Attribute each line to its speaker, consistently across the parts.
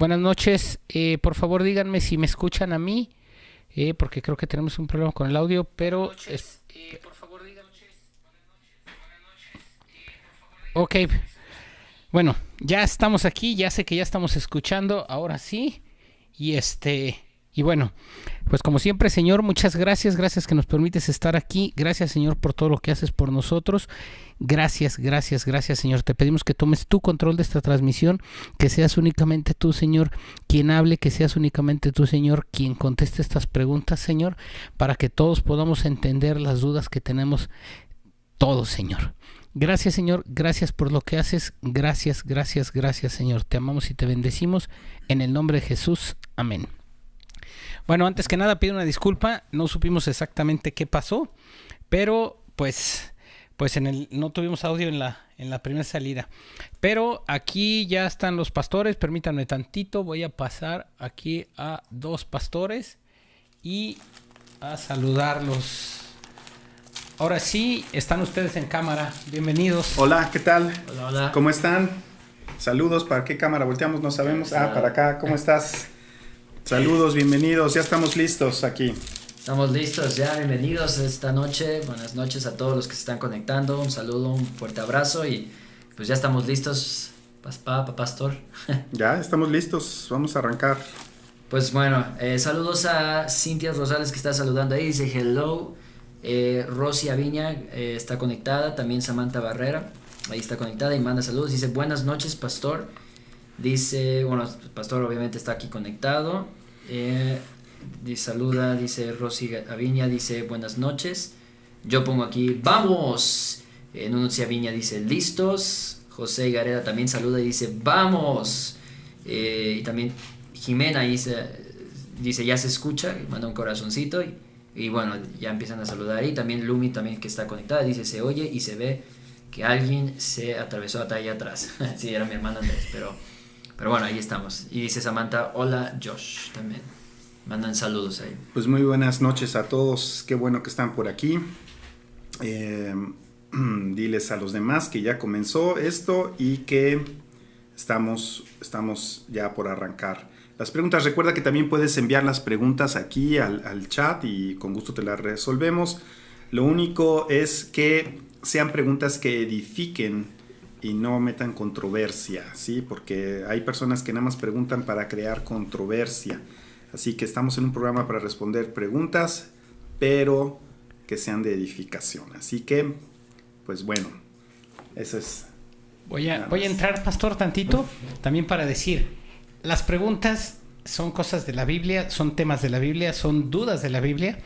Speaker 1: Buenas noches. Por favor, díganme si me escuchan a mí, porque creo que tenemos un problema con el audio, pero... por favor, díganme. Ok, bueno, ya estamos aquí, ya sé que ya estamos escuchando, ahora sí. Y y bueno, pues como siempre, Señor, muchas gracias, gracias que nos permites estar aquí. Gracias, Señor, por todo lo que haces por nosotros. Gracias, gracias, gracias, Señor. Te pedimos que tomes tu control de esta transmisión, que seas únicamente tú, Señor, quien hable, que seas únicamente tú, Señor, quien conteste estas preguntas, Señor, para que todos podamos entender las dudas que tenemos todos, Señor. Gracias, Señor, gracias por lo que haces. Gracias, gracias, gracias, Señor. Te amamos y te bendecimos en el nombre de Jesús. Amén. Bueno, antes que nada pido una disculpa, no supimos exactamente qué pasó, pero pues no tuvimos audio en la primera salida. Pero aquí ya están los pastores, permítanme tantito, voy a pasar aquí a dos pastores y a saludarlos. Ahora sí, están ustedes en cámara, bienvenidos.
Speaker 2: Hola, ¿qué tal?
Speaker 3: Hola, hola.
Speaker 2: ¿Cómo están? Saludos, ¿para qué cámara volteamos? No sabemos. Para acá, ¿cómo estás? Saludos, bienvenidos, ya estamos listos aquí.
Speaker 3: Estamos listos ya, bienvenidos esta noche, buenas noches a todos los que se están conectando, un saludo, un fuerte abrazo y pues ya estamos listos, pastor.
Speaker 2: Ya, estamos listos, vamos a arrancar.
Speaker 3: Pues bueno, saludos a Cintia Rosales que está saludando ahí, dice hello, Rosy Aviña está conectada, también Samantha Barrera, ahí está conectada y manda saludos, dice buenas noches pastor, dice, bueno, el pastor obviamente está aquí conectado, saluda, dice Rosy Aviña, dice buenas noches. Yo pongo aquí, ¡vamos! Nuncia Aviña dice, listos. José Gareda también saluda y dice, ¡vamos! Y también Jimena dice, ya se escucha, manda un corazoncito. Y bueno, ya empiezan a saludar. Y también Lumi, también que está conectada, dice, se oye y se ve que alguien se atravesó hasta allá atrás. Sí, era mi hermana Andrés, pero bueno, ahí estamos. Y dice Samantha, hola Josh, también. Mandan saludos ahí.
Speaker 2: Pues muy buenas noches a todos, qué bueno que están por aquí. Diles a los demás que ya comenzó esto y que estamos ya por arrancar. Las preguntas, recuerda que también puedes enviar las preguntas aquí al chat y con gusto te las resolvemos. Lo único es que sean preguntas que edifiquen y no metan controversia, ¿sí? Porque hay personas que nada más preguntan para crear controversia. Así que estamos en un programa para responder preguntas, pero que sean de edificación. Así que, pues bueno, eso es.
Speaker 1: Voy a entrar, pastor, tantito, también para decir, las preguntas son cosas de la Biblia, son temas de la Biblia, son dudas de la Biblia.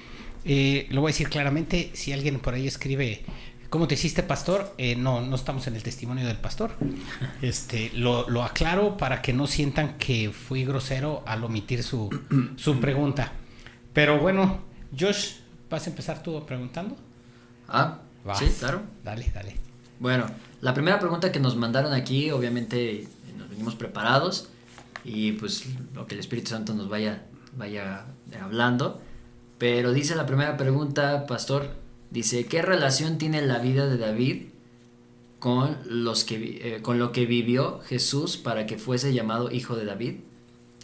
Speaker 1: Lo voy a decir claramente, si alguien por ahí escribe, ¿cómo te hiciste pastor? No estamos en el testimonio del pastor. Lo aclaro para que no sientan que fui grosero al omitir su pregunta. Pero bueno, Josh, ¿vas a empezar tú preguntando?
Speaker 3: Sí, claro.
Speaker 1: Dale.
Speaker 3: Bueno, la primera pregunta que nos mandaron aquí, obviamente nos venimos preparados y pues lo que el Espíritu Santo nos vaya hablando. Pero dice la primera pregunta, pastor, dice, ¿qué relación tiene la vida de David con lo que vivió Jesús para que fuese llamado hijo de David?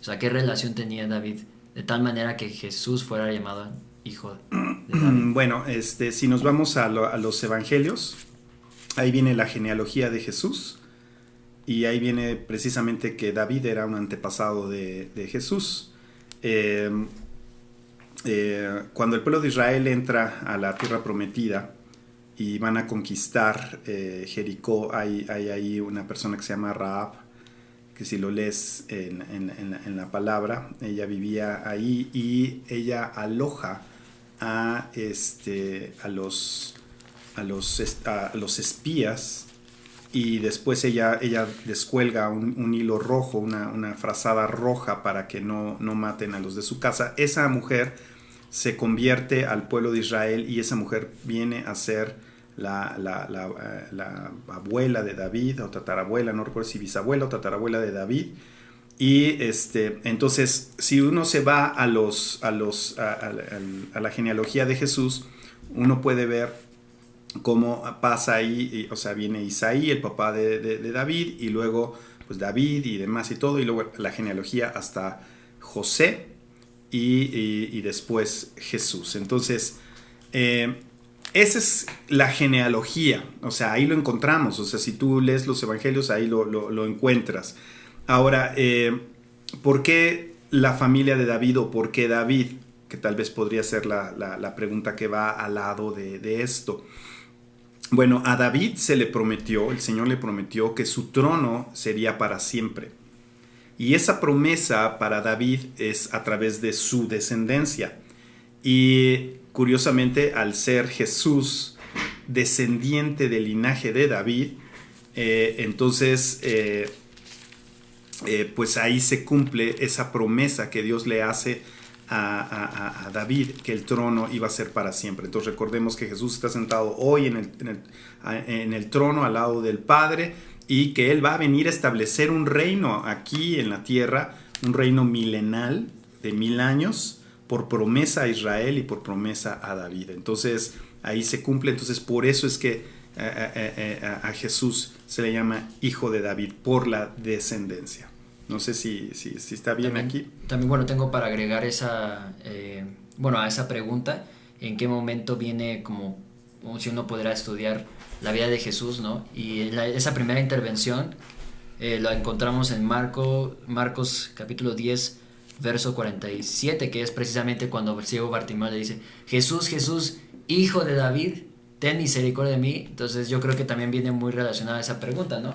Speaker 3: O sea, ¿qué relación tenía David de tal manera que Jesús fuera llamado hijo de David?
Speaker 2: Bueno, si nos vamos a los evangelios, ahí viene la genealogía de Jesús y ahí viene precisamente que David era un antepasado de Jesús. Cuando el pueblo de Israel entra a la tierra prometida y van a conquistar Jericó, hay ahí una persona que se llama Rahab, que si lo lees en la palabra, ella vivía ahí y ella aloja a los espías y después ella descuelga un hilo rojo, una frazada roja para que no maten a los de su casa. Esa mujer se convierte al pueblo de Israel y esa mujer viene a ser la abuela de David o tatarabuela, no recuerdo si bisabuela o tatarabuela de David. Y entonces si uno se va a la genealogía de Jesús, uno puede ver cómo pasa ahí, o sea, viene Isaí, el papá de David, y luego pues David y demás y todo, y luego la genealogía hasta José y después Jesús. Entonces, esa es la genealogía, o sea, ahí lo encontramos, o sea, si tú lees los evangelios, ahí lo encuentras. Ahora, ¿por qué la familia de David o por qué David? Que tal vez podría ser la pregunta que va al lado de esto. Bueno, a David se le prometió, el Señor le prometió que su trono sería para siempre. Y esa promesa para David es a través de su descendencia. Y curiosamente, al ser Jesús descendiente del linaje de David, entonces pues ahí se cumple esa promesa que Dios le hace a David, que el trono iba a ser para siempre. Entonces recordemos que Jesús está sentado hoy en el trono al lado del Padre, y que Él va a venir a establecer un reino aquí en la tierra, un reino milenal de 1000 años, por promesa a Israel y por promesa a David. Entonces ahí se cumple. Entonces por eso es que a Jesús se le llama hijo de David, por la descendencia. No sé si está bien
Speaker 3: también,
Speaker 2: aquí.
Speaker 3: También, bueno, tengo para agregar a esa pregunta, ¿en qué momento viene como si uno podrá estudiar la vida de Jesús, ¿no? Y esa primera intervención la encontramos en Marcos capítulo 10, verso 47, que es precisamente cuando el ciego Bartimeo le dice: Jesús, Jesús, hijo de David, ten misericordia de mí. Entonces yo creo que también viene muy relacionada a esa pregunta, ¿no?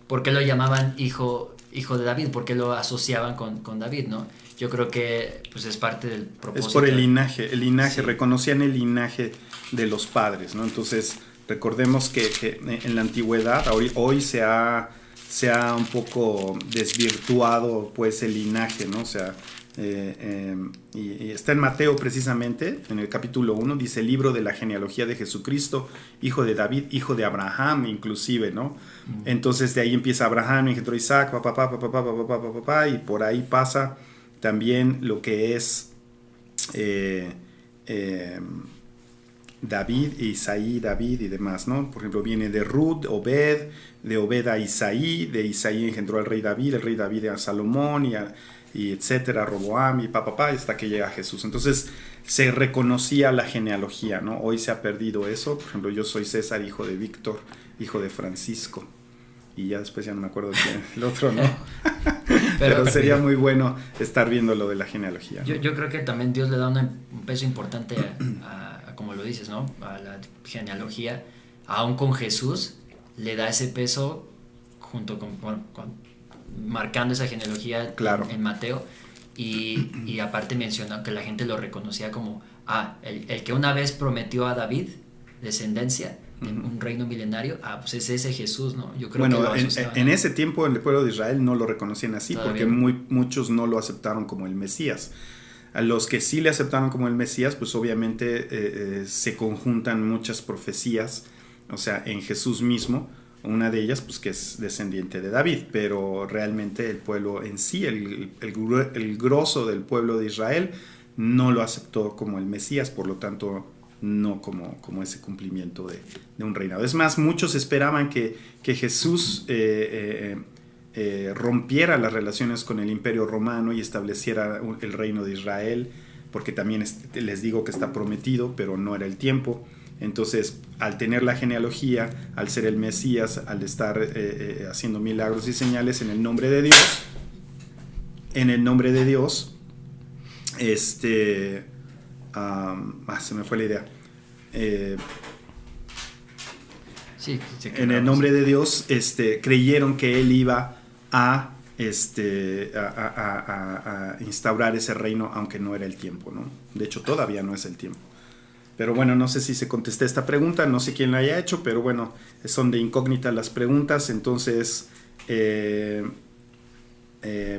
Speaker 3: ¿Por qué lo llamaban hijo de David? ¿Por qué lo asociaban con David, no? Yo creo que pues es parte del propósito.
Speaker 2: Es por el linaje, sí. Reconocían el linaje de los padres, ¿no? Entonces recordemos que en la antigüedad, hoy se ha un poco desvirtuado pues el linaje, ¿no? O sea, y está en Mateo precisamente, en el capítulo 1, dice: el libro de la genealogía de Jesucristo, hijo de David, hijo de Abraham, inclusive, ¿no? Entonces de ahí empieza Abraham, engendró Isaac, y por ahí pasa también lo que es David, Isaí, David y demás, ¿no? Por ejemplo, viene de Ruth, Obed, de Obed a Isaí, de Isaí engendró al rey David, el rey David a Salomón y etcétera, Roboam y hasta que llega Jesús. Entonces se reconocía la genealogía, ¿no? Hoy se ha perdido eso. Por ejemplo, yo soy César, hijo de Víctor, hijo de Francisco, y ya después ya no me acuerdo quién, el otro, ¿no? pero sería muy bueno estar viendo lo de la genealogía, ¿no?
Speaker 3: Yo creo que también Dios le da un peso importante a, como lo dices, ¿no? A la genealogía. Aún con Jesús le da ese peso junto con marcando esa genealogía, claro, en Mateo, y aparte menciona que la gente lo reconocía como el que una vez prometió a David descendencia, un reino milenario, pues es ese Jesús, ¿no? Yo creo que
Speaker 2: en ese tiempo en el pueblo de Israel no lo reconocían así. Todavía. Porque muchos no lo aceptaron como el Mesías. A los que sí le aceptaron como el Mesías, pues obviamente se conjuntan muchas profecías, o sea, en Jesús mismo. Una de ellas, pues que es descendiente de David, pero realmente el pueblo en sí, el grosso del pueblo de Israel, no lo aceptó como el Mesías, por lo tanto, no como ese cumplimiento de un reinado. Es más, muchos esperaban que Jesús rompiera las relaciones con el Imperio Romano y estableciera el reino de Israel, porque también les digo que está prometido, pero no era el tiempo. Entonces, al tener la genealogía, al ser el Mesías, al estar haciendo milagros y señales en el nombre de Dios, se me fue la idea. En el nombre de Dios, creyeron que él iba a instaurar ese reino, aunque no era el tiempo, ¿no? De hecho, todavía no es el tiempo. Pero bueno, no sé si se contesté esta pregunta, no sé quién la haya hecho, pero bueno, son de incógnita las preguntas. Entonces,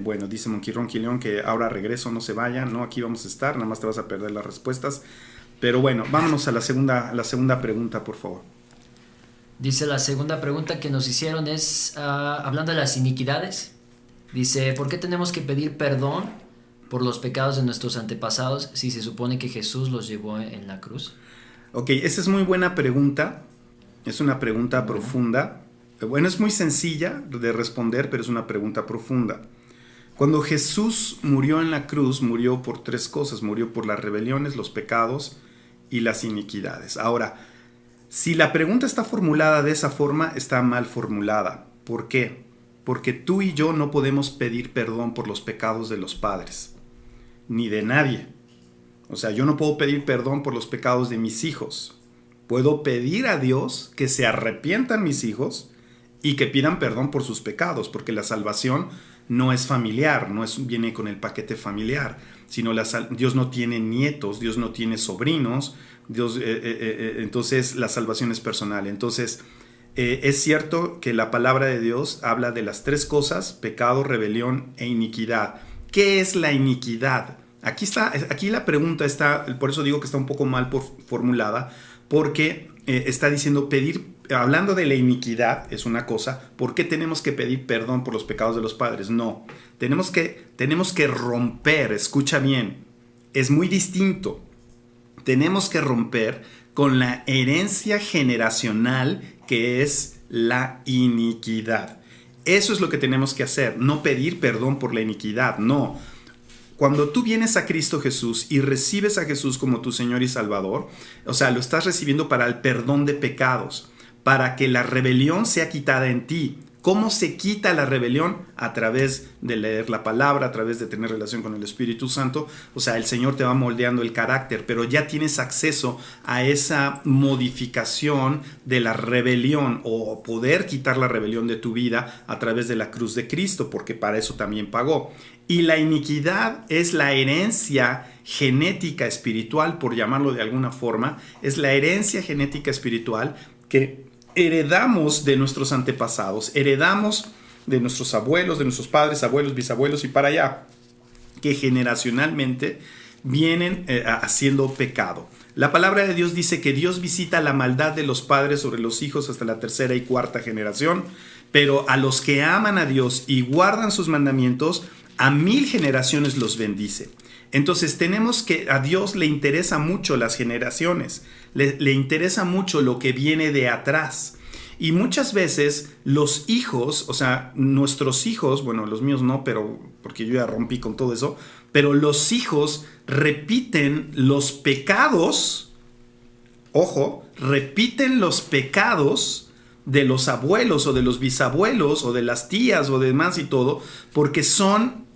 Speaker 2: bueno, dice Monquirón que ahora regreso, no se vayan, ¿no? Aquí vamos a estar, nada más te vas a perder las respuestas. Pero bueno, vámonos a la segunda pregunta, por favor.
Speaker 3: Dice, la segunda pregunta que nos hicieron es, hablando de las iniquidades, dice: ¿por qué tenemos que pedir perdón por los pecados de nuestros antepasados si se supone que Jesús los llevó en la cruz?
Speaker 2: Ok, esa es muy buena pregunta. Es una pregunta profunda. Bueno, es muy sencilla de responder, pero es una pregunta profunda. Cuando Jesús murió en la cruz, murió por 3 cosas. Murió por las rebeliones, los pecados y las iniquidades. Ahora, si la pregunta está formulada de esa forma, está mal formulada. ¿Por qué? Porque tú y yo no podemos pedir perdón por los pecados de los padres, ni de nadie. O sea, yo no puedo pedir perdón por los pecados de mis hijos. Puedo pedir a Dios que se arrepientan mis hijos y que pidan perdón por sus pecados, porque la salvación no es familiar, viene con el paquete familiar, sino Dios no tiene nietos, Dios no tiene sobrinos, entonces la salvación es personal. Entonces es cierto que la palabra de Dios habla de las 3 cosas: pecado, rebelión e iniquidad. ¿Qué es la iniquidad? Aquí la pregunta está, por eso digo que está un poco mal formulada, porque está diciendo hablando de la iniquidad es una cosa. ¿Por qué tenemos que pedir perdón por los pecados de los padres? No, tenemos que romper, escucha bien, es muy distinto. Tenemos que romper con la herencia generacional que es la iniquidad. Eso es lo que tenemos que hacer, no pedir perdón por la iniquidad, no. Cuando tú vienes a Cristo Jesús y recibes a Jesús como tu Señor y Salvador, o sea, lo estás recibiendo para el perdón de pecados, para que la rebelión sea quitada en ti. ¿Cómo se quita la rebelión? A través de leer la palabra, a través de tener relación con el Espíritu Santo. O sea, el Señor te va moldeando el carácter, pero ya tienes acceso a esa modificación de la rebelión, o poder quitar la rebelión de tu vida a través de la cruz de Cristo, porque para eso también pagó. Y la iniquidad es la herencia genética espiritual, por llamarlo de alguna forma. Es la herencia genética espiritual que heredamos de nuestros antepasados, heredamos de nuestros abuelos, de nuestros padres, abuelos, bisabuelos y para allá, que generacionalmente vienen haciendo pecado. La palabra de Dios dice que Dios visita la maldad de los padres sobre los hijos hasta la 3ª y 4ª generación, pero a los que aman a Dios y guardan sus mandamientos, a 1000 generaciones los bendice. Entonces a Dios le interesa mucho las generaciones, le interesa mucho lo que viene de atrás. Y muchas veces los hijos, o sea, nuestros hijos, bueno, los míos no, pero porque yo ya rompí con todo eso, pero los hijos repiten los pecados, ojo, repiten los pecados de los abuelos o de los bisabuelos o de las tías o demás y todo, porque son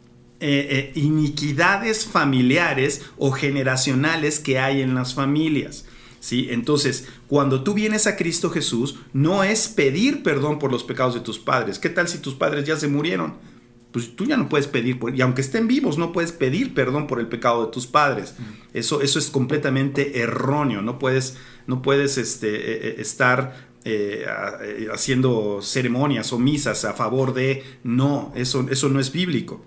Speaker 2: iniquidades familiares o generacionales que hay en las familias, ¿sí? Entonces, cuando tú vienes a Cristo Jesús, no es pedir perdón por los pecados de tus padres. ¿Qué tal si tus padres ya se murieron? Pues tú ya no puedes pedir, y aunque estén vivos, no puedes pedir perdón por el pecado de tus padres. Eso es completamente erróneo. No puedes estar haciendo ceremonias o misas a favor de... No, eso no es bíblico.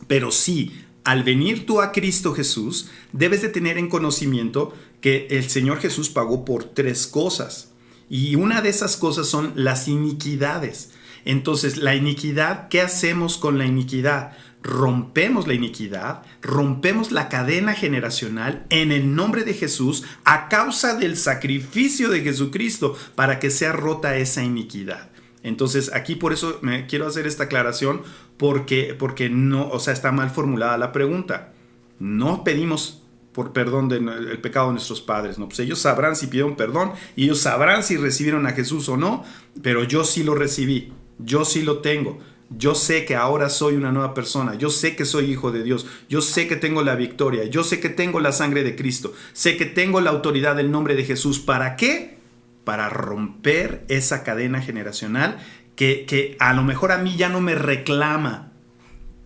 Speaker 2: Pero sí, al venir tú a Cristo Jesús, debes de tener en conocimiento que el Señor Jesús pagó por 3 cosas. Y una de esas cosas son las iniquidades. Entonces, la iniquidad, ¿qué hacemos con la iniquidad? Rompemos la iniquidad, rompemos la cadena generacional en el nombre de Jesús a causa del sacrificio de Jesucristo para que sea rota esa iniquidad. Entonces, aquí por eso me quiero hacer esta aclaración porque no, o sea, está mal formulada la pregunta. No pedimos por perdón del pecado de nuestros padres, no, pues ellos sabrán si pidieron perdón y ellos sabrán si recibieron a Jesús o no, pero yo sí lo recibí, yo sí lo tengo. Yo sé que ahora soy una nueva persona, yo sé que soy hijo de Dios, yo sé que tengo la victoria, yo sé que tengo la sangre de Cristo, sé que tengo la autoridad del nombre de Jesús. ¿Para qué? Para romper esa cadena generacional que a lo mejor a mí ya no me reclama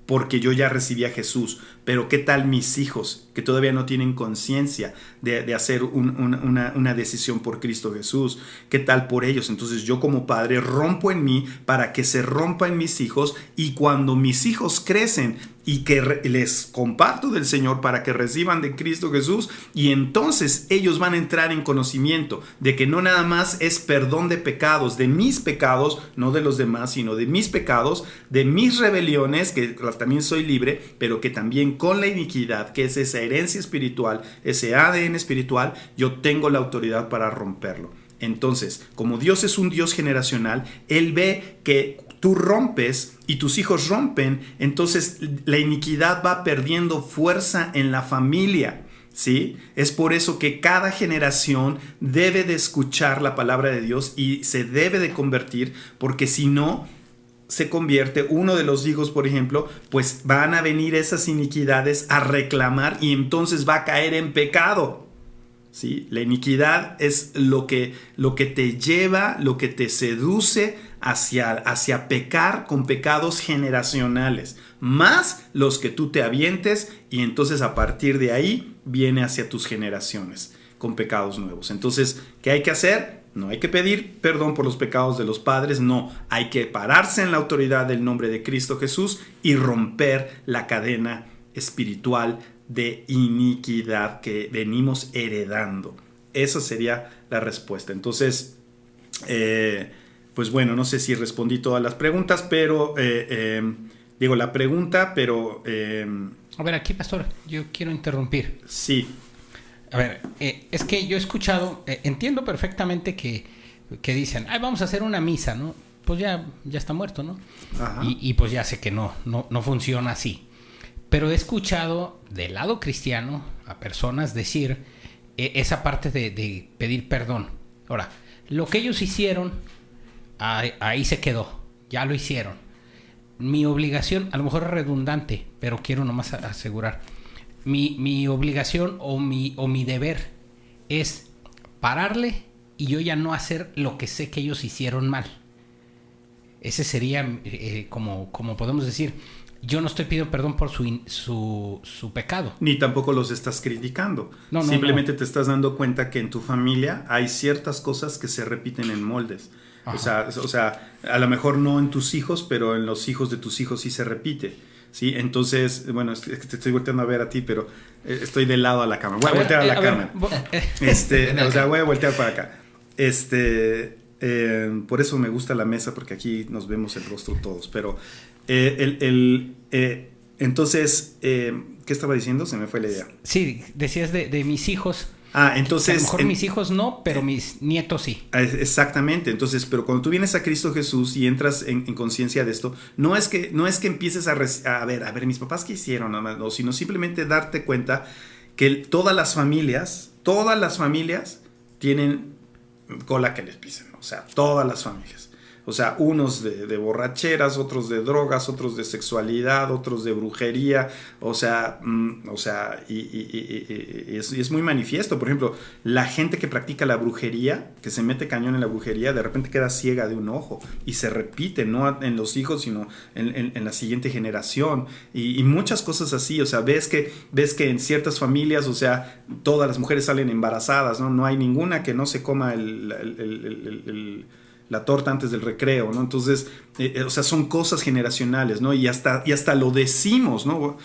Speaker 2: porque yo ya recibí a Jesús. Pero ¿qué tal mis hijos que todavía no tienen conciencia de hacer una decisión por Cristo Jesús? ¿Qué tal por ellos? Entonces yo como padre rompo en mí para que se rompa en mis hijos, y cuando mis hijos crecen y que les comparto del Señor para que reciban de Cristo Jesús, y entonces ellos van a entrar en conocimiento de que no nada más es perdón de pecados, de mis pecados, no de los demás, sino de mis pecados, de mis rebeliones, que también soy libre, pero que también con la iniquidad, que es esa herencia espiritual, ese ADN espiritual, yo tengo la autoridad para romperlo. Entonces, como Dios es un Dios generacional, Él ve que tú rompes y tus hijos rompen, entonces la iniquidad va perdiendo fuerza en la familia, ¿sí? Es por eso que cada generación debe de escuchar la palabra de Dios y se debe de convertir, porque si no se convierte uno de los hijos, por ejemplo, pues van a venir esas iniquidades a reclamar y entonces va a caer en pecado. ¿Sí? La iniquidad es lo que te lleva, lo que te seduce hacia pecar con pecados generacionales, más los que tú te avientes, y entonces a partir de ahí viene hacia tus generaciones con pecados nuevos. Entonces, ¿qué hay que hacer? No hay que pedir perdón por los pecados de los padres, no, hay que pararse en la autoridad del nombre de Cristo Jesús y romper la cadena espiritual de iniquidad que venimos heredando. Esa sería la respuesta. Entonces, pues bueno, no sé si respondí todas las preguntas, pero digo la pregunta, pero...
Speaker 1: A ver, aquí, pastor, yo quiero interrumpir.
Speaker 2: Sí.
Speaker 1: A ver, es que yo he escuchado, entiendo perfectamente que dicen, ay, vamos a hacer una misa, ¿no? Pues ya está muerto, ¿no?
Speaker 2: Ajá.
Speaker 1: Y pues ya sé que no funciona así. Pero he escuchado del lado cristiano a personas decir esa parte de pedir perdón. Ahora, lo que ellos hicieron, ahí se quedó. Ya lo hicieron. Mi obligación, a lo mejor es redundante, pero quiero nomás asegurar. Mi obligación o mi deber es pararle y yo ya no hacer lo que sé que ellos hicieron mal. Ese sería, como podemos decir... Yo no estoy pidiendo perdón por su pecado.
Speaker 2: Ni tampoco los estás criticando.
Speaker 1: No,
Speaker 2: Simplemente te estás dando cuenta que en tu familia hay ciertas cosas que se repiten en moldes. O sea, a lo mejor no en tus hijos, pero en los hijos de tus hijos sí se repite. ¿Sí? Entonces, bueno, es que te estoy volteando a ver a ti, pero estoy de lado a la cámara. Voy a voltear a la cámara. O sea, voy a voltear para acá. Por eso me gusta la mesa, porque aquí nos vemos el rostro todos. Pero entonces, ¿qué estaba diciendo? Se me fue la idea.
Speaker 1: Sí, decías de mis hijos.
Speaker 2: Entonces...
Speaker 1: A lo mejor mis hijos no, pero mis nietos sí.
Speaker 2: Exactamente. Entonces, pero cuando tú vienes a Cristo Jesús y entras en conciencia de esto, no es que empieces a ver, mis papás qué hicieron, no, sino simplemente darte cuenta que todas las familias tienen cola que les pisen. O sea, todas las familias. O sea, unos de borracheras, otros de drogas, otros de sexualidad, otros de brujería. O sea, y es muy manifiesto. Por ejemplo, la gente que practica la brujería, que se mete cañón en la brujería, de repente queda ciega de un ojo. Y se repite, no en los hijos, sino en la siguiente generación. Y muchas cosas así. O sea, ves que en ciertas familias, o sea, todas las mujeres salen embarazadas, ¿no? No hay ninguna que no se coma la torta antes del recreo, ¿no? Entonces, o sea, son cosas generacionales, ¿no? Y hasta lo decimos, ¿no?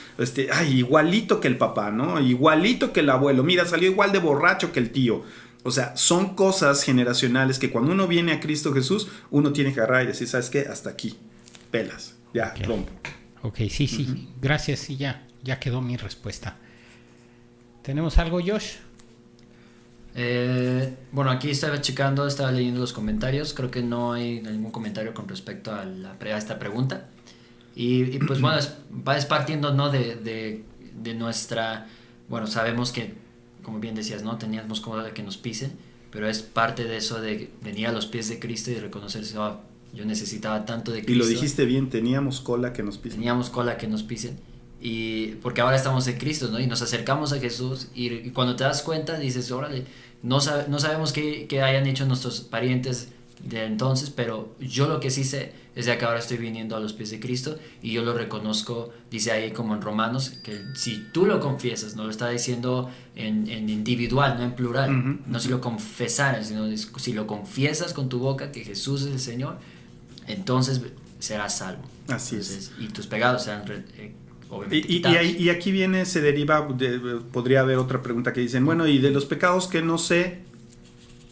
Speaker 2: Igualito que el papá, ¿no? Igualito que el abuelo. Mira, salió igual de borracho que el tío. O sea, son cosas generacionales que cuando uno viene a Cristo Jesús, uno tiene que agarrar y decir, ¿sabes qué? Hasta aquí. Pelas. Ya,
Speaker 1: okay.
Speaker 2: Rompo.
Speaker 1: Ok, sí. Uh-huh. Gracias, sí, ya quedó mi respuesta. ¿Tenemos algo, Josh?
Speaker 3: Bueno, aquí estaba leyendo los comentarios. Creo que no hay ningún comentario con respecto a esta pregunta. Y pues bueno, es partiendo, ¿no? de nuestra... Bueno, sabemos que, como bien decías, ¿no? Teníamos como de que nos pisen, pero es parte de eso de venir a los pies de Cristo y reconocerse, yo necesitaba tanto de Cristo.
Speaker 2: Y lo dijiste bien, teníamos cola que nos pisen.
Speaker 3: Teníamos cola que nos pisen. Y porque ahora estamos en Cristo, ¿no? Y nos acercamos a Jesús y cuando te das cuenta dices, órale, no sabemos qué hayan hecho nuestros parientes de entonces, pero yo lo que sí sé es de que ahora estoy viniendo a los pies de Cristo y yo lo reconozco, dice ahí como en Romanos, que si tú lo confiesas, no lo está diciendo en individual, no en plural, uh-huh. No si lo confesaras, sino si lo confiesas con tu boca que Jesús es el Señor, entonces serás salvo.
Speaker 2: Así
Speaker 3: entonces,
Speaker 2: es.
Speaker 3: Y tus pegados serán
Speaker 2: y aquí se deriva, podría haber otra pregunta que dicen, bueno, y de los pecados que no sé,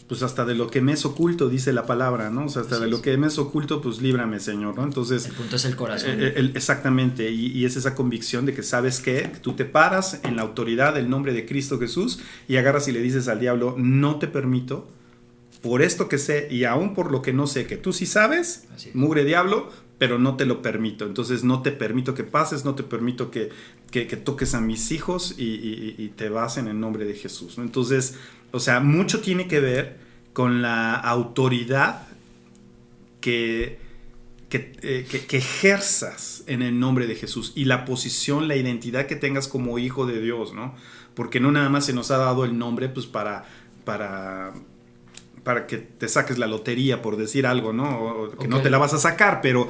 Speaker 2: pues hasta de lo que me es oculto, dice la palabra, ¿no? O sea, hasta de lo que me es oculto, pues líbrame, Señor, ¿no? Entonces...
Speaker 3: El punto es el corazón.
Speaker 2: Exactamente, y es esa convicción de que sabes que tú te paras en la autoridad del nombre de Cristo Jesús y agarras y le dices al diablo, no te permito por esto que sé y aún por lo que no sé, que tú sí sabes, mugre diablo, pero no te lo permito. Entonces no te permito que pases, no te permito que toques a mis hijos y te vas en el nombre de Jesús, ¿no? Entonces, o sea, mucho tiene que ver con la autoridad que ejerzas en el nombre de Jesús y la posición, la identidad que tengas como hijo de Dios, ¿no? Porque no nada más se nos ha dado el nombre pues para que te saques la lotería, por decir algo, ¿no? O que no te la vas a sacar, pero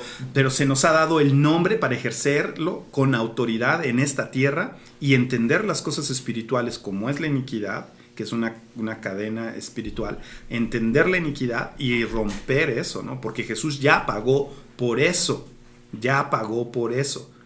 Speaker 2: se nos ha dado el nombre para ejercerlo con autoridad en esta tierra y entender las cosas espirituales como es la iniquidad, que es una cadena espiritual, entender la iniquidad y romper eso, ¿no? Porque Jesús ya pagó por eso,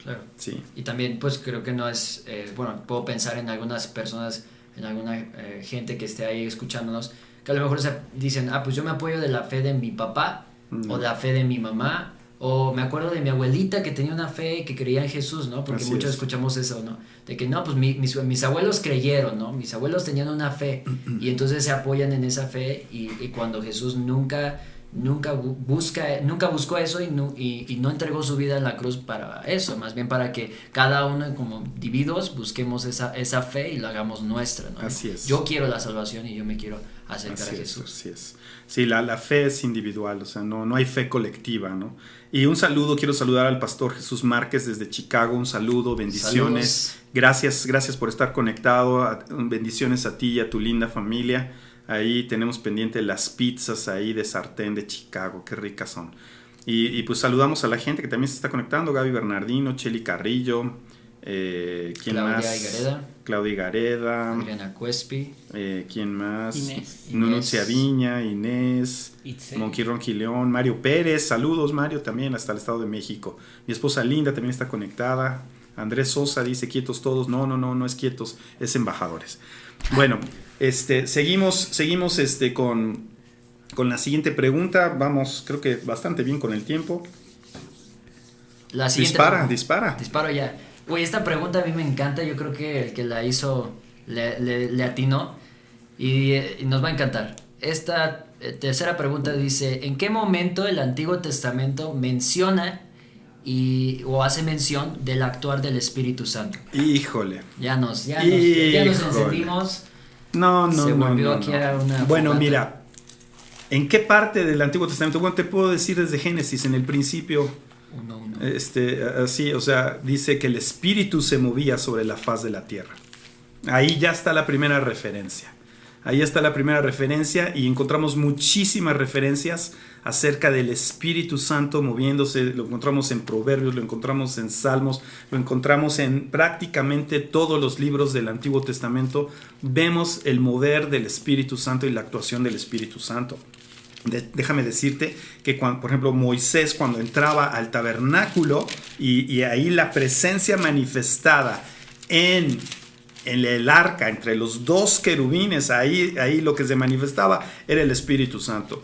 Speaker 3: Claro.
Speaker 2: Sí.
Speaker 3: Y también pues creo que no es, bueno, puedo pensar en algunas personas, en alguna gente que esté ahí escuchándonos, que a lo mejor dicen, pues yo me apoyo de la fe de mi papá o de la fe de mi mamá, o me acuerdo de mi abuelita que tenía una fe que creía en Jesús, ¿no? Porque
Speaker 2: Así
Speaker 3: muchos
Speaker 2: es.
Speaker 3: escuchamos eso, ¿no? De que no, pues mis abuelos creyeron, ¿no? Mis abuelos tenían una fe y entonces se apoyan en esa fe y cuando Jesús nunca buscó eso y no entregó su vida en la cruz para eso, más bien para que cada uno como individuos busquemos esa fe y la hagamos nuestra, ¿no?
Speaker 2: Así es.
Speaker 3: Yo quiero la salvación y yo me quiero acercar a Jesús.
Speaker 2: Así es. Sí, la fe es individual, o sea, no hay fe colectiva, ¿no? Y quiero saludar al pastor Jesús Márquez desde Chicago, un saludo, bendiciones.
Speaker 3: Saludos.
Speaker 2: Gracias por estar conectado, bendiciones a ti y a tu linda familia. Ahí tenemos pendiente las pizzas ahí de sartén de Chicago, qué ricas son. Y pues saludamos a la gente que también se está conectando, Gaby Bernardino, Cheli Carrillo, ¿quién
Speaker 3: Claudia
Speaker 2: más?
Speaker 3: Higareda.
Speaker 2: Claudia Higareda.
Speaker 3: Adriana Cuespi.
Speaker 2: ¿Quién más?
Speaker 1: Inés.
Speaker 2: Nununcia Viña, Inés,
Speaker 1: Itzel.
Speaker 2: Monquirón Gileón, Mario Pérez, saludos Mario también hasta el Estado de México. Mi esposa Linda también está conectada. Andrés Sosa dice quietos todos. No es quietos, es embajadores. Bueno, seguimos con la siguiente pregunta. Vamos, creo que bastante bien con el tiempo.
Speaker 3: La siguiente
Speaker 2: Dispara.
Speaker 3: Disparo ya. Uy, esta pregunta a mí me encanta. Yo creo que el que la hizo le atinó y nos va a encantar. Esta tercera pregunta dice: ¿en qué momento el Antiguo Testamento menciona o hace mención del actuar del Espíritu Santo?
Speaker 2: Híjole.
Speaker 3: Ya nos encendimos.
Speaker 2: No.
Speaker 3: Se volvió aquí a una
Speaker 2: Bueno,
Speaker 3: fogata.
Speaker 2: mira, ¿en qué parte del Antiguo Testamento? Bueno, te puedo decir desde Génesis, en el principio.
Speaker 3: Uno.
Speaker 2: Así, o sea, dice que el Espíritu se movía sobre la faz de la tierra. Ahí ya está la primera referencia. Y encontramos muchísimas referencias acerca del Espíritu Santo moviéndose. Lo encontramos en Proverbios, lo encontramos en Salmos, lo encontramos en prácticamente todos los libros del Antiguo Testamento. Vemos el mover del Espíritu Santo y la actuación del Espíritu Santo. Déjame decirte que por ejemplo Moisés cuando entraba al tabernáculo y ahí la presencia manifestada en el arca entre los dos querubines, ahí lo que se manifestaba era el Espíritu Santo,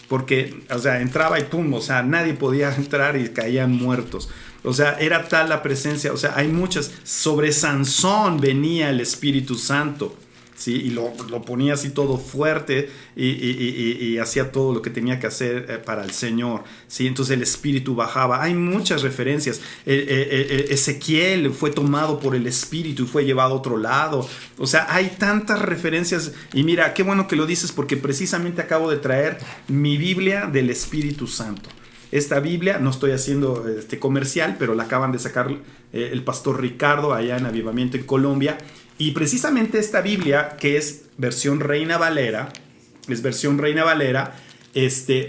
Speaker 2: porque o sea entraba y pum, o sea nadie podía entrar y caían muertos, o sea era tal la presencia, o sea hay muchas. Sobre Sansón venía el Espíritu Santo, ¿sí? Y lo ponía así todo fuerte y hacía todo lo que tenía que hacer para el Señor, ¿sí? Entonces el Espíritu bajaba. Hay muchas referencias. Ezequiel fue tomado por el Espíritu y fue llevado a otro lado. O sea, hay tantas referencias. Y mira, qué bueno que lo dices porque precisamente acabo de traer mi Biblia del Espíritu Santo. Esta Biblia, no estoy haciendo comercial, pero la acaban de sacar el pastor Ricardo allá en Avivamiento en Colombia. Y precisamente esta Biblia, que es versión Reina Valera,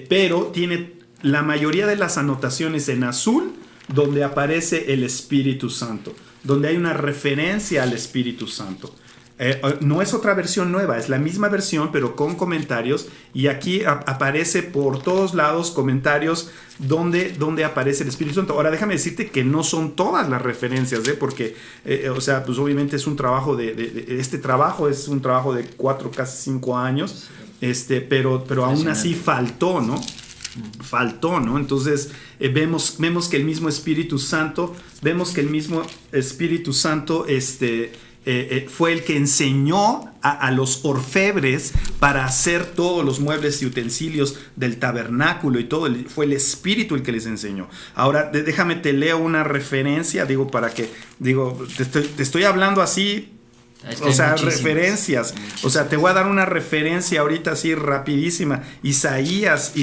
Speaker 2: pero tiene la mayoría de las anotaciones en azul, donde aparece el Espíritu Santo, donde hay una referencia al Espíritu Santo. No es otra versión nueva, es la misma versión pero con comentarios, y aquí aparece por todos lados comentarios donde aparece el Espíritu Santo. Ahora déjame decirte que no son todas las referencias, porque o sea, pues obviamente es un trabajo este trabajo es un trabajo de 4, casi 5 años, pero aún así faltó, ¿no? Entonces vemos que el mismo Espíritu Santo fue el que enseñó a los orfebres para hacer todos los muebles y utensilios del tabernáculo y todo. Fue el Espíritu el que les enseñó. Ahora, déjame te leo una referencia, te estoy hablando así. O sea, referencias. O sea, te voy a dar una referencia ahorita así rapidísima. Isaías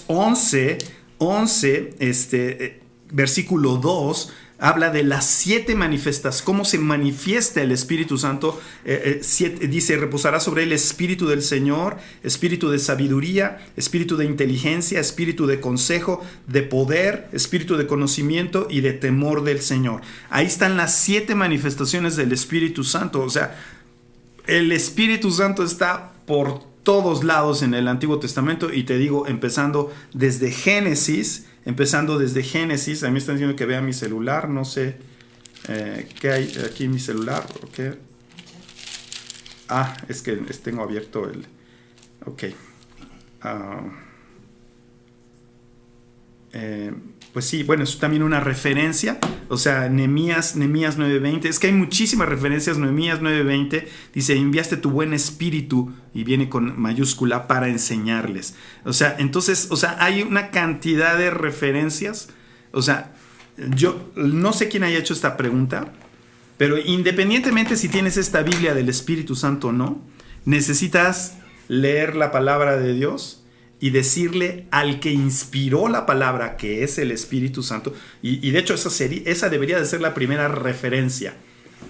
Speaker 2: 11, versículo 2, habla de las 7 manifestaciones, cómo se manifiesta el Espíritu Santo. Dice, reposará sobre él espíritu del Señor, espíritu de sabiduría, espíritu de inteligencia, espíritu de consejo, de poder, espíritu de conocimiento y de temor del Señor. Ahí están las 7 manifestaciones del Espíritu Santo. O sea, el Espíritu Santo está por todos lados en el Antiguo Testamento, y te digo, empezando desde Génesis. A mí me están diciendo que vea mi celular, no sé qué hay aquí en mi celular. ¿Okay? Es que tengo abierto el... Ok. Pues sí, bueno, es también una referencia. O sea, Nehemías 9:20. Es que hay muchísimas referencias. Nehemías 9:20 dice, enviaste tu buen espíritu, y viene con mayúscula, para enseñarles. O sea, entonces, hay una cantidad de referencias. O sea, yo no sé quién haya hecho esta pregunta, pero independientemente si tienes esta Biblia del Espíritu Santo o no, necesitas leer la palabra de Dios y decirle al que inspiró la palabra, que es el Espíritu Santo. Y de hecho esa debería de ser la primera referencia.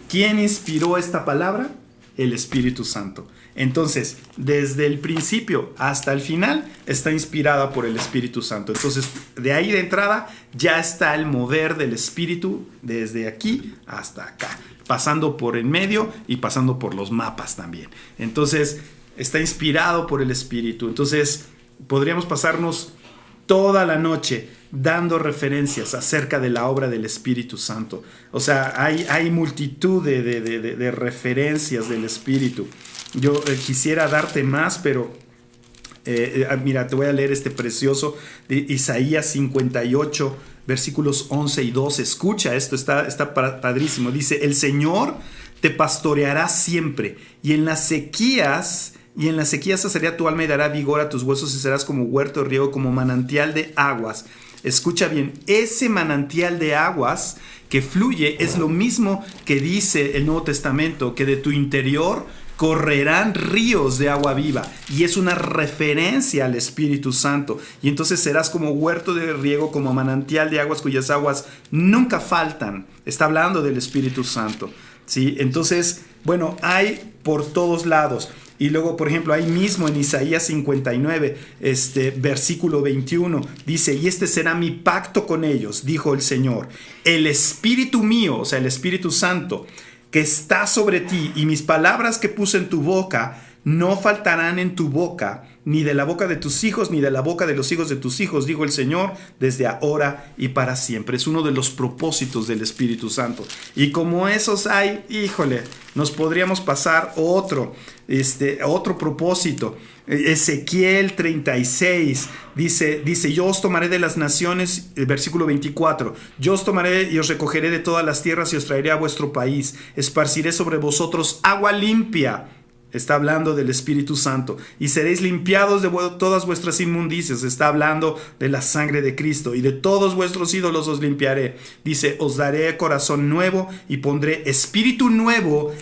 Speaker 2: ¿Quién inspiró esta palabra? El Espíritu Santo. Entonces, desde el principio hasta el final está inspirada por el Espíritu Santo. Entonces, de ahí de entrada ya está el mover del Espíritu desde aquí hasta acá, pasando por en medio y pasando por los mapas también. Entonces, está inspirado por el Espíritu. Entonces, podríamos pasarnos toda la noche dando referencias acerca de la obra del Espíritu Santo. O sea, hay multitud de referencias del Espíritu. Yo quisiera darte más, pero mira, te voy a leer este precioso de Isaías 58, versículos 11 y 12. Escucha esto, está padrísimo. Dice, el Señor te pastoreará siempre, y en las sequías saciará tu alma y dará vigor a tus huesos, y serás como huerto de riego, como manantial de aguas. Escucha bien, ese manantial de aguas que fluye es lo mismo que dice el Nuevo Testamento, que de tu interior correrán ríos de agua viva, y es una referencia al Espíritu Santo. Y entonces serás como huerto de riego, como manantial de aguas cuyas aguas nunca faltan. Está hablando del Espíritu Santo, ¿sí? Entonces, bueno, hay por todos lados. Y luego, por ejemplo, ahí mismo en Isaías 59, versículo 21, dice, y este será mi pacto con ellos, dijo el Señor, el Espíritu mío, o sea, el Espíritu Santo, que está sobre ti, y mis palabras que puse en tu boca no faltarán en tu boca, ni de la boca de tus hijos, ni de la boca de los hijos de tus hijos, dijo el Señor, desde ahora y para siempre. Es uno de los propósitos del Espíritu Santo. Y como esos hay, híjole, nos podríamos pasar otro propósito. Ezequiel 36 dice, yo os tomaré de las naciones, versículo 24, yo os tomaré y os recogeré de todas las tierras y os traeré a vuestro país, esparciré sobre vosotros agua limpia. Está hablando del Espíritu Santo. Y seréis limpiados de todas vuestras inmundicias. Está hablando de la sangre de Cristo. Y de todos vuestros ídolos os limpiaré. Dice, os daré corazón nuevo y pondré espíritu nuevo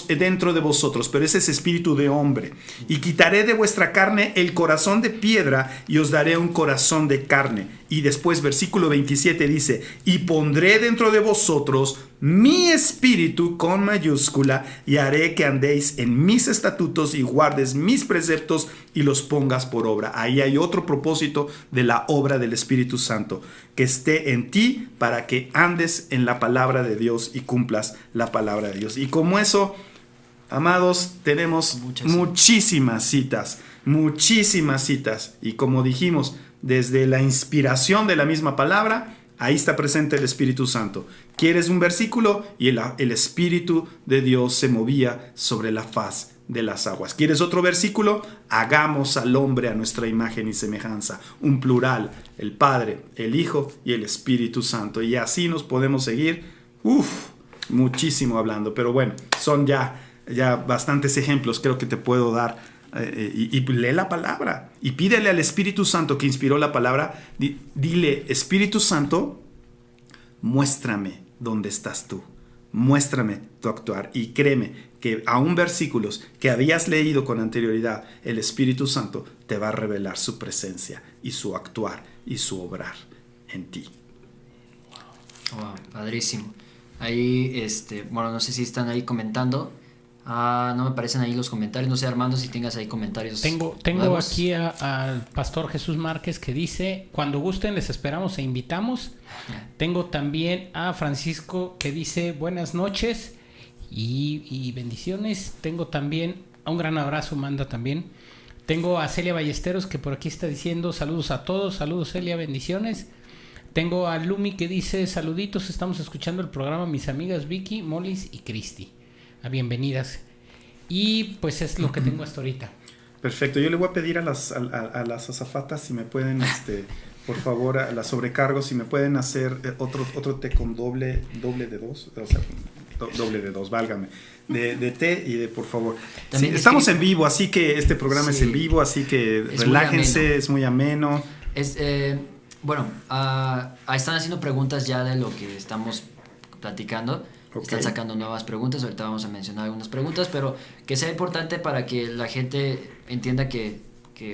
Speaker 2: dentro de vosotros. Pero ese es espíritu de hombre. Y quitaré de vuestra carne el corazón de piedra y os daré un corazón de carne. Y después versículo 27 dice, y pondré dentro de vosotros mi espíritu con mayúscula, y haré que andéis en mis estatutos y guardes mis preceptos y los pongas por obra. Ahí hay otro propósito de la obra del Espíritu Santo, que esté en ti para que andes en la palabra de Dios y cumplas la palabra de Dios. Y como eso, amados, tenemos muchísimas citas. Y como dijimos, desde la inspiración de la misma palabra, ahí está presente el Espíritu Santo. ¿Quieres un versículo? Y el Espíritu de Dios se movía sobre la faz de las aguas. ¿Quieres otro versículo? Hagamos al hombre a nuestra imagen y semejanza. Un plural, el Padre, el Hijo y el Espíritu Santo. Y así nos podemos seguir, muchísimo hablando. Pero bueno, son ya bastantes ejemplos, creo que te puedo dar. Y lee la palabra y pídele al Espíritu Santo que inspiró la palabra. Dile, Espíritu Santo, muéstrame dónde estás tú. Muéstrame tu actuar, y créeme que aún versículos que habías leído con anterioridad, el Espíritu Santo te va a revelar su presencia y su actuar y su obrar en ti.
Speaker 3: Wow, padrísimo. Ahí, bueno, no sé si están ahí comentando. No me aparecen ahí los comentarios. No sé, Armando, si tengas ahí comentarios.
Speaker 1: Tengo aquí al Pastor Jesús Márquez que dice: cuando gusten les esperamos e invitamos. Tengo también a Francisco que dice: buenas noches y bendiciones. Tengo también a un gran abrazo, manda también. Tengo a Celia Ballesteros que por aquí está diciendo: saludos a todos. Saludos, Celia, bendiciones. Tengo a Lumi que dice: saluditos, estamos escuchando el programa, mis amigas Vicky, Molis y Cristi. Bienvenidas. Y pues es lo que tengo hasta ahorita.
Speaker 2: Perfecto. Yo le voy a pedir a las azafatas si me pueden, por favor, a las sobrecargos, si me pueden hacer otro té con doble de dos, o sea, doble de dos, válgame, de té y de, por favor. Sí, estamos en vivo, así que este programa es en vivo, así que relájense, es muy ameno.
Speaker 3: Bueno, están haciendo preguntas ya de lo que estamos platicando. Okay. Están sacando nuevas preguntas, ahorita vamos a mencionar algunas preguntas, pero que sea importante para que la gente entienda que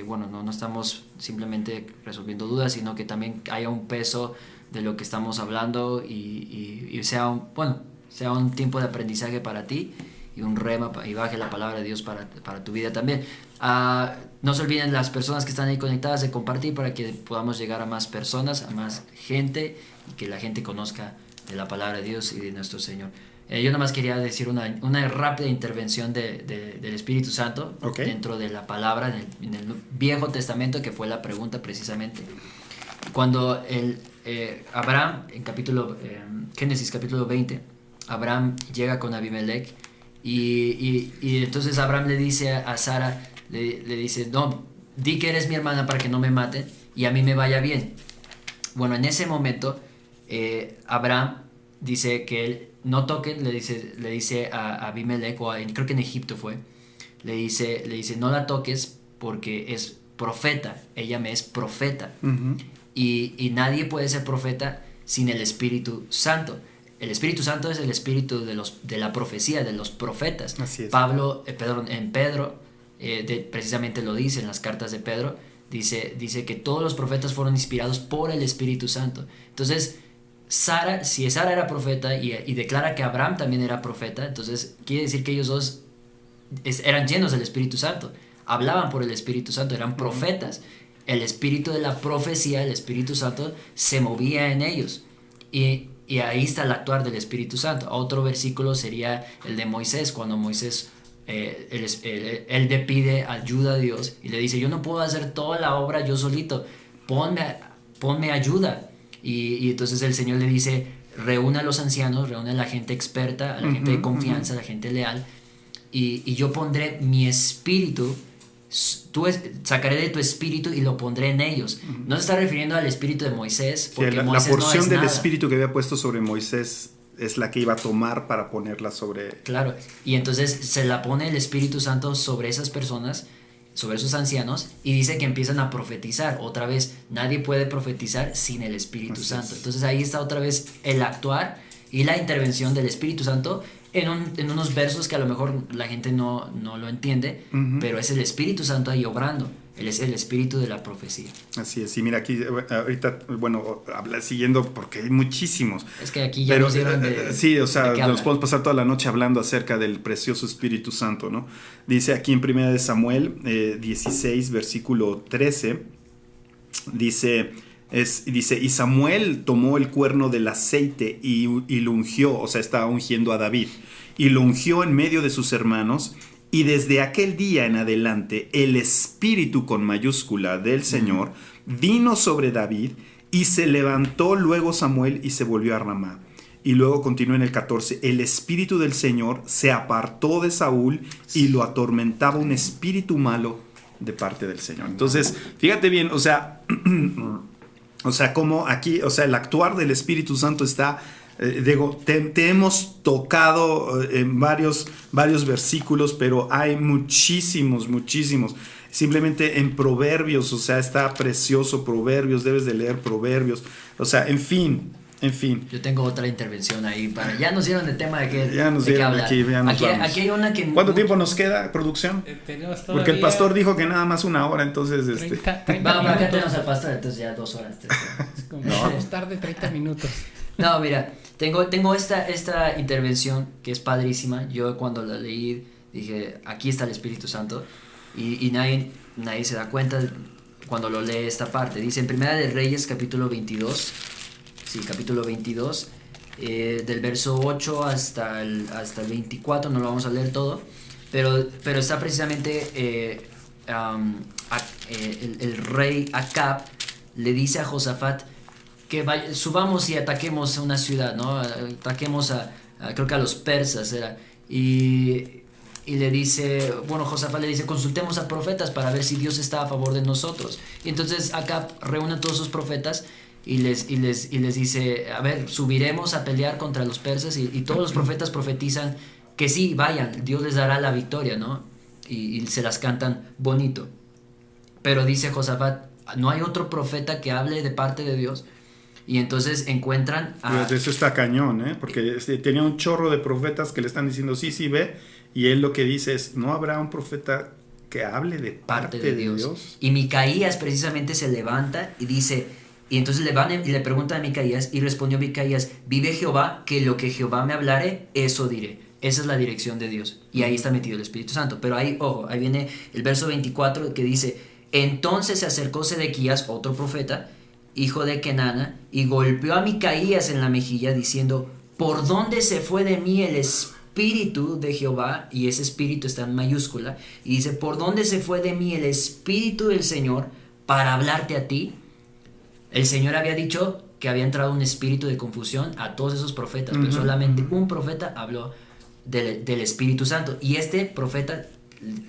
Speaker 3: bueno, no estamos simplemente resolviendo dudas, sino que también haya un peso de lo que estamos hablando y sea un tiempo de aprendizaje para ti y un rema, y baje la palabra de Dios para tu vida también. No se olviden las personas que están ahí conectadas de compartir para que podamos llegar a más personas, a más gente, y que la gente conozca de la palabra de Dios y de nuestro Señor. Yo nada más quería decir una rápida intervención del Espíritu Santo, okay, dentro de la palabra en el Viejo Testamento, que fue la pregunta precisamente. Cuando Abraham, en Génesis capítulo 20, Abraham llega con Abimelech y entonces Abraham le dice a Sara, le dice: no, di que eres mi hermana para que no me maten y a mí me vaya bien. Bueno, en ese momento Abraham dice que él no toquen, le dice a Abimelech, creo que en Egipto fue, le dice no la toques porque es profeta, ella me es profeta. Uh-huh. Y nadie puede ser profeta sin el Espíritu Santo. El Espíritu Santo es el espíritu de la profecía, de los profetas. Así es. Pedro precisamente lo dice en las cartas de Pedro, dice que todos los profetas fueron inspirados por el Espíritu Santo. Entonces si Sara era profeta y declara que Abraham también era profeta, entonces quiere decir que ellos dos eran llenos del Espíritu Santo, hablaban por el Espíritu Santo, eran profetas. El espíritu de la profecía, el Espíritu Santo, se movía en ellos, y ahí está el actuar del Espíritu Santo. Otro versículo sería el de Moisés, cuando Moisés él le pide ayuda a Dios y le dice: yo no puedo hacer toda la obra yo solito, ponme ayuda. Y entonces el Señor le dice: reúne a los ancianos, reúne a la gente experta, a la gente de confianza, a la gente leal, y yo pondré mi espíritu, sacaré de tu espíritu y lo pondré en ellos. No se está refiriendo al espíritu de Moisés, porque
Speaker 2: la
Speaker 3: Moisés
Speaker 2: porción
Speaker 3: no es
Speaker 2: del
Speaker 3: nada.
Speaker 2: Espíritu que había puesto sobre Moisés es la que iba a tomar para ponerla sobre...
Speaker 3: Claro, y entonces se la pone el Espíritu Santo sobre esas personas, sobre esos ancianos, y dice que empiezan a profetizar. Otra vez, nadie puede profetizar sin el Espíritu Santo. Entonces ahí está otra vez el actuar y la intervención del Espíritu Santo en unos versos que a lo mejor la gente no lo entiende, pero es el Espíritu Santo ahí obrando. Él es el espíritu de la profecía.
Speaker 2: Así es. Y mira, aquí ahorita, bueno, siguiendo, porque hay muchísimos.
Speaker 3: Es que aquí ya nos dieron
Speaker 2: sí, o sea, nos podemos pasar toda la noche hablando acerca del precioso Espíritu Santo, ¿no? Dice aquí en 1 Samuel 16, versículo 13, dice, y Samuel tomó el cuerno del aceite y lo ungió, o sea, estaba ungiendo a David, y lo ungió en medio de sus hermanos. Y desde aquel día en adelante, el Espíritu con mayúscula del Señor vino sobre David, y se levantó luego Samuel y se volvió a Ramá. Y luego continúa en el 14, el espíritu del Señor se apartó de Saúl y lo atormentaba un espíritu malo de parte del Señor. Entonces, fíjate bien, o sea, como aquí, o sea, el actuar del Espíritu Santo está, te hemos tocado en varios versículos, pero hay muchísimos. Simplemente en Proverbios, o sea, está precioso Proverbios, debes de leer Proverbios, o sea, en fin.
Speaker 3: Yo tengo otra intervención ahí. Ya nos dieron el tema de qué
Speaker 2: Ya nos
Speaker 3: de qué
Speaker 2: dieron
Speaker 3: hablar.
Speaker 2: aquí, ya nos vamos.
Speaker 3: Aquí hay una que...
Speaker 2: ¿Cuánto tiempo nos queda, producción? Porque el pastor dijo que nada más 1 hora, entonces...
Speaker 1: 30
Speaker 3: Vamos, acá
Speaker 1: minutos.
Speaker 3: tenemos al pastor, entonces ya 2 horas. 3 horas.
Speaker 1: Vamos tarde 30 minutos.
Speaker 3: No, mira, tengo esta intervención que es padrísima. Yo cuando la leí dije, aquí está el Espíritu Santo. Y nadie se da cuenta cuando lo lee esta parte. Dice en Primera de Reyes, capítulo 22... Sí, capítulo 22, del verso 8 hasta el 24, no lo vamos a leer todo, pero está precisamente el rey Acab le dice a Josafat que subamos y ataquemos a una ciudad, ¿no? Ataquemos creo que a los persas era, y le dice, bueno, Josafat le dice, consultemos a profetas para ver si Dios está a favor de nosotros. Y entonces Acab reúne a todos sus profetas y les dice, a ver, subiremos a pelear contra los persas, y todos los profetas profetizan que sí, vayan, Dios les dará la victoria, ¿no? Y se las cantan bonito. Pero dice Josafat, no hay otro profeta que hable de parte de Dios. Y entonces encuentran
Speaker 2: Pues eso está cañón, porque tenía un chorro de profetas que le están diciendo sí, ve, y él lo que dice es, no habrá un profeta que hable de parte de Dios.
Speaker 3: Y Micaías precisamente se levanta y dice... Y entonces le van y le preguntan a Micaías, y respondió Micaías, vive Jehová, que lo que Jehová me hablare, eso diré. Esa es la dirección de Dios. Y ahí está metido el Espíritu Santo. Pero ahí, ojo, ahí viene el verso 24 que dice, entonces se acercó Sedequías, otro profeta, hijo de Kenana, y golpeó a Micaías en la mejilla, diciendo, ¿por dónde se fue de mí el Espíritu de Jehová? Y ese Espíritu está en mayúscula. Y dice, ¿por dónde se fue de mí el Espíritu del Señor para hablarte a ti? El Señor había dicho que había entrado un espíritu de confusión a todos esos profetas, pero solamente un profeta habló del Espíritu Santo. Y este profeta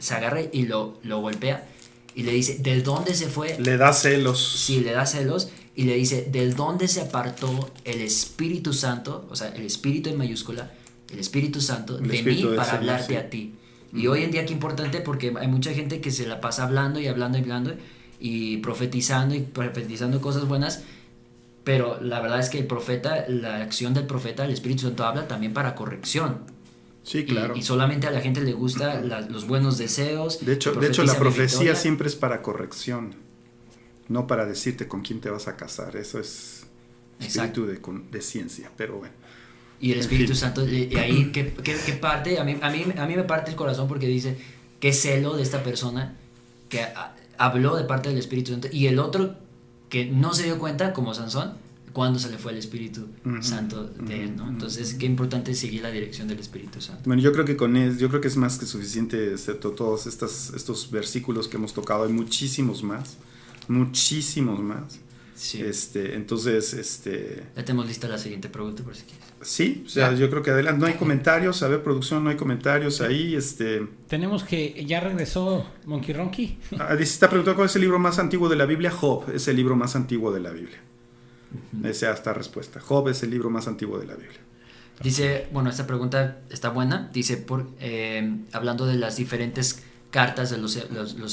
Speaker 3: se agarra y lo golpea y le dice, ¿de dónde se fue?
Speaker 2: Le da celos.
Speaker 3: Sí, le da celos y le dice, ¿de dónde se apartó el Espíritu Santo? O sea, el Espíritu en mayúscula, el Espíritu Santo, de mí para hablarte a ti. Y hoy en día qué importante, porque hay mucha gente que se la pasa hablando y profetizando cosas buenas, pero la verdad es que el profeta, la acción del profeta, el Espíritu Santo habla también para corrección.
Speaker 2: Sí, claro.
Speaker 3: Y solamente a la gente le gusta los buenos deseos.
Speaker 2: De hecho la profecía siempre es para corrección, no para decirte con quién te vas a casar. Eso es espíritu de ciencia, pero bueno.
Speaker 3: Y el Espíritu Santo, y ahí ¿qué parte, a mí me parte el corazón, porque dice, qué celo de esta persona que habló de parte del Espíritu Santo, y el otro que no se dio cuenta, como Sansón, cuando se le fue el Espíritu Santo de él, ¿no? Entonces, qué importante es seguir la dirección del Espíritu Santo.
Speaker 2: Bueno, yo creo que es más que suficiente, excepto todos estos versículos que hemos tocado. Hay muchísimos más.
Speaker 3: Sí.
Speaker 2: Entonces,
Speaker 3: Ya tenemos lista la siguiente pregunta, por si quieres.
Speaker 2: Sí, o sea, yo creo que adelante. No hay comentarios, a ver, producción, no hay comentarios ahí.
Speaker 1: Tenemos que, ya regresó Monkey Ronky.
Speaker 2: Está preguntando cuál es el libro más antiguo de la Biblia. Job es el libro más antiguo de la Biblia. Esa es la respuesta. Job es el libro más antiguo de la Biblia.
Speaker 3: Dice, bueno, esta pregunta está buena. Dice, hablando de las diferentes cartas de los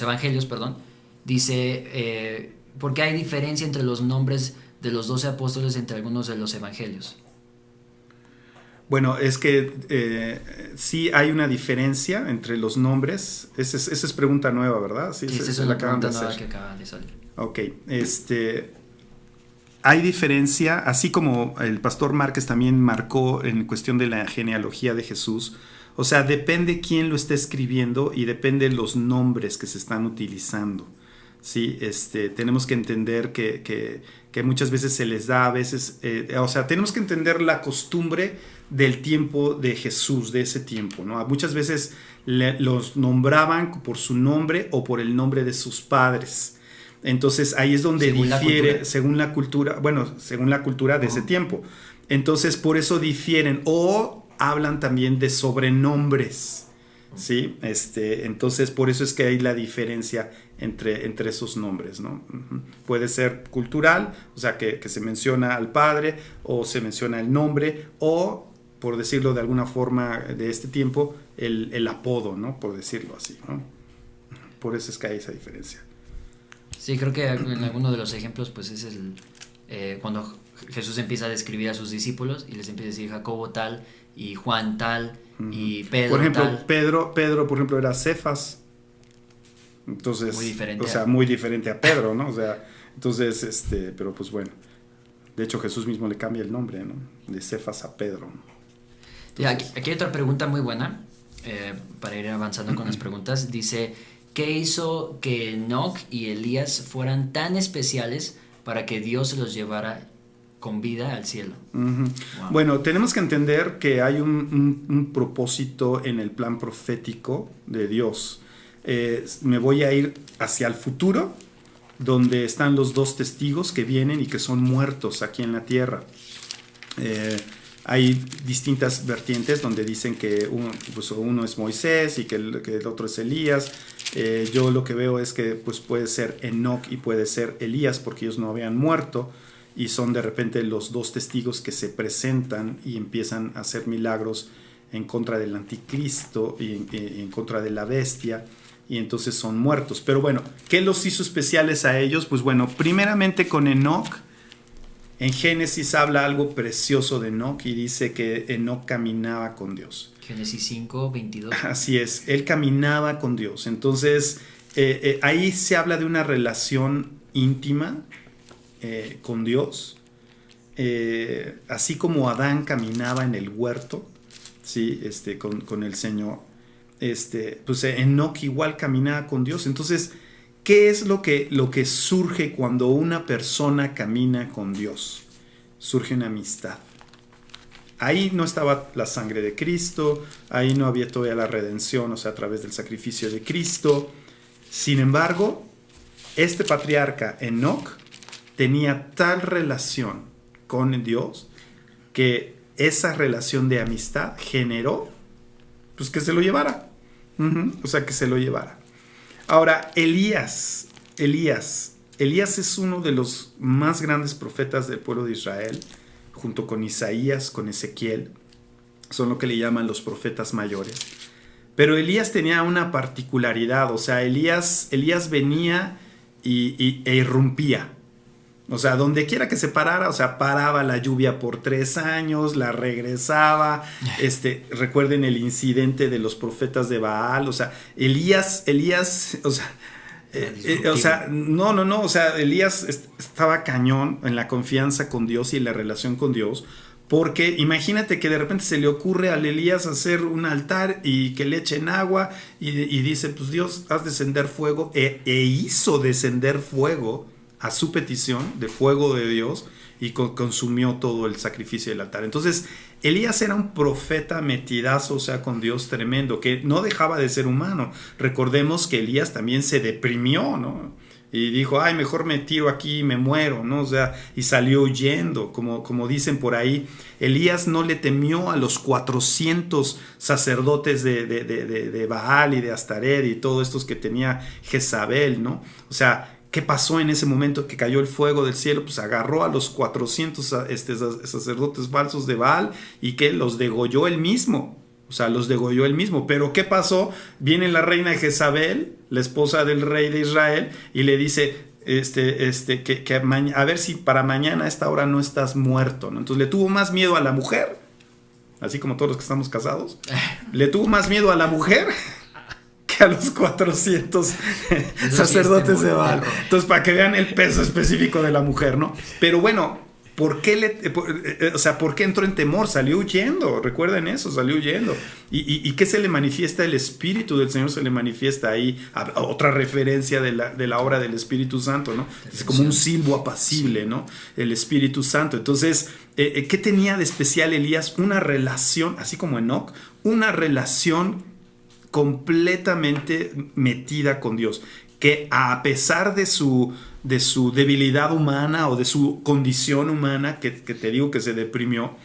Speaker 3: evangelios, perdón. Dice, ¿por qué hay diferencia entre los nombres de los 12 apóstoles entre algunos de los evangelios?
Speaker 2: Bueno, es que sí hay una diferencia entre los nombres. Esa es pregunta nueva, ¿verdad? Sí,
Speaker 3: esa es una pregunta nueva que acaba de salir.
Speaker 2: Ok, hay diferencia, así como el pastor Márquez también marcó en cuestión de la genealogía de Jesús. O sea, depende quién lo está escribiendo y depende los nombres que se están utilizando. Sí, tenemos que entender que muchas veces se les da a veces, o sea, tenemos que entender la costumbre del tiempo de Jesús, de ese tiempo, ¿no? Muchas veces los nombraban por su nombre o por el nombre de sus padres. Entonces ahí es donde
Speaker 3: Según la
Speaker 2: difiere,
Speaker 3: cultura.
Speaker 2: según la cultura de ese tiempo. Entonces por eso difieren o hablan también de sobrenombres, ¿sí? Entonces por eso es que hay la diferencia entre esos nombres, ¿no? Puede ser cultural, o sea que se menciona al padre o se menciona el nombre o, por decirlo de alguna forma de este tiempo, el apodo, ¿no? Por decirlo así, ¿no? Por eso es que hay esa diferencia.
Speaker 3: Sí, creo que en alguno de los ejemplos, pues es cuando Jesús empieza a describir a sus discípulos y les empieza a decir Jacobo tal y Juan tal y Pedro
Speaker 2: por ejemplo,
Speaker 3: tal.
Speaker 2: Pedro, por ejemplo, era Cefas. Entonces,
Speaker 3: Muy diferente
Speaker 2: o sea, muy diferente a Pedro, ¿no? O sea, entonces, pero pues bueno. De hecho, Jesús mismo le cambia el nombre, ¿no? De Cefas a Pedro. Entonces,
Speaker 3: Aquí hay otra pregunta muy buena, para ir avanzando con las preguntas. Dice, ¿qué hizo que Enoc y Elías fueran tan especiales para que Dios se los llevara con vida al cielo? Wow.
Speaker 2: Bueno, tenemos que entender que hay un propósito en el plan profético de Dios. Me voy a ir hacia el futuro, donde están los dos testigos que vienen y que son muertos aquí en la tierra. Hay distintas vertientes donde dicen que uno es Moisés y que el otro es Elías. Yo lo que veo es que pues, puede ser Enoc y puede ser Elías, porque ellos no habían muerto y son de repente los dos testigos que se presentan y empiezan a hacer milagros en contra del anticristo y en contra de la bestia, y entonces son muertos. Pero bueno, ¿qué los hizo especiales a ellos? Pues bueno, primeramente con Enoc. En Génesis habla algo precioso de Enoc y dice que Enoc caminaba con Dios.
Speaker 3: Génesis 5, 22.
Speaker 2: Así es, él caminaba con Dios. Entonces, ahí se habla de una relación íntima con Dios. Así como Adán caminaba en el huerto, ¿sí? Con el Señor, pues Enoc igual caminaba con Dios. Entonces, ¿qué es lo que surge cuando una persona camina con Dios? Surge una amistad. Ahí no estaba la sangre de Cristo, ahí no había todavía la redención, o sea, a través del sacrificio de Cristo. Sin embargo, este patriarca Enoc tenía tal relación con Dios que esa relación de amistad generó pues que se lo llevara. O sea, que se lo llevara. Ahora, Elías es uno de los más grandes profetas del pueblo de Israel, junto con Isaías, con Ezequiel. Son lo que le llaman los profetas mayores. Pero Elías tenía una particularidad, o sea, Elías venía e irrumpía. O sea, donde quiera que se parara, o sea, paraba la lluvia por 3 años, la regresaba. Recuerden el incidente de los profetas de Baal, o sea, Elías, o sea, no, o sea, Elías estaba cañón en la confianza con Dios y en la relación con Dios, porque imagínate que de repente se le ocurre al Elías hacer un altar y que le echen agua y dice, pues Dios, haz descender fuego, e hizo descender fuego a su petición de fuego de Dios y consumió todo el sacrificio del altar. Entonces, Elías era un profeta metidazo, o sea, con Dios tremendo, que no dejaba de ser humano. Recordemos que Elías también se deprimió, ¿no? Y dijo, ay, mejor me tiro aquí y me muero, ¿no? O sea, y salió huyendo, como dicen por ahí. Elías no le temió a los 400 sacerdotes de Baal y de Astaret y todos estos que tenía Jezabel, ¿no? O sea, ¿qué pasó en ese momento que cayó el fuego del cielo? Pues agarró a los 400 sacerdotes falsos de Baal y que los degolló él mismo. O sea, los degolló él mismo. Pero ¿qué pasó? Viene la reina Jezabel, la esposa del rey de Israel, y le dice que a ver si para mañana a esta hora no estás muerto, ¿no? Entonces le tuvo más miedo a la mujer, así como todos los que estamos casados. Le tuvo más miedo a la mujer que a los 400 sacerdotes de Baal. Entonces, para que vean el peso específico de la mujer, ¿no? Pero bueno, ¿por qué entró en temor? Salió huyendo, recuerden eso, salió huyendo. ¿Y qué se le manifiesta? El Espíritu del Señor se le manifiesta ahí, a otra referencia de la obra del Espíritu Santo, ¿no? Es como un silbo apacible, ¿no? El Espíritu Santo. Entonces, ¿qué tenía de especial Elías? Una relación, así como Enoc, una relación completamente metida con Dios. que a pesar de su debilidad humana o de su condición humana, que te digo que se deprimió,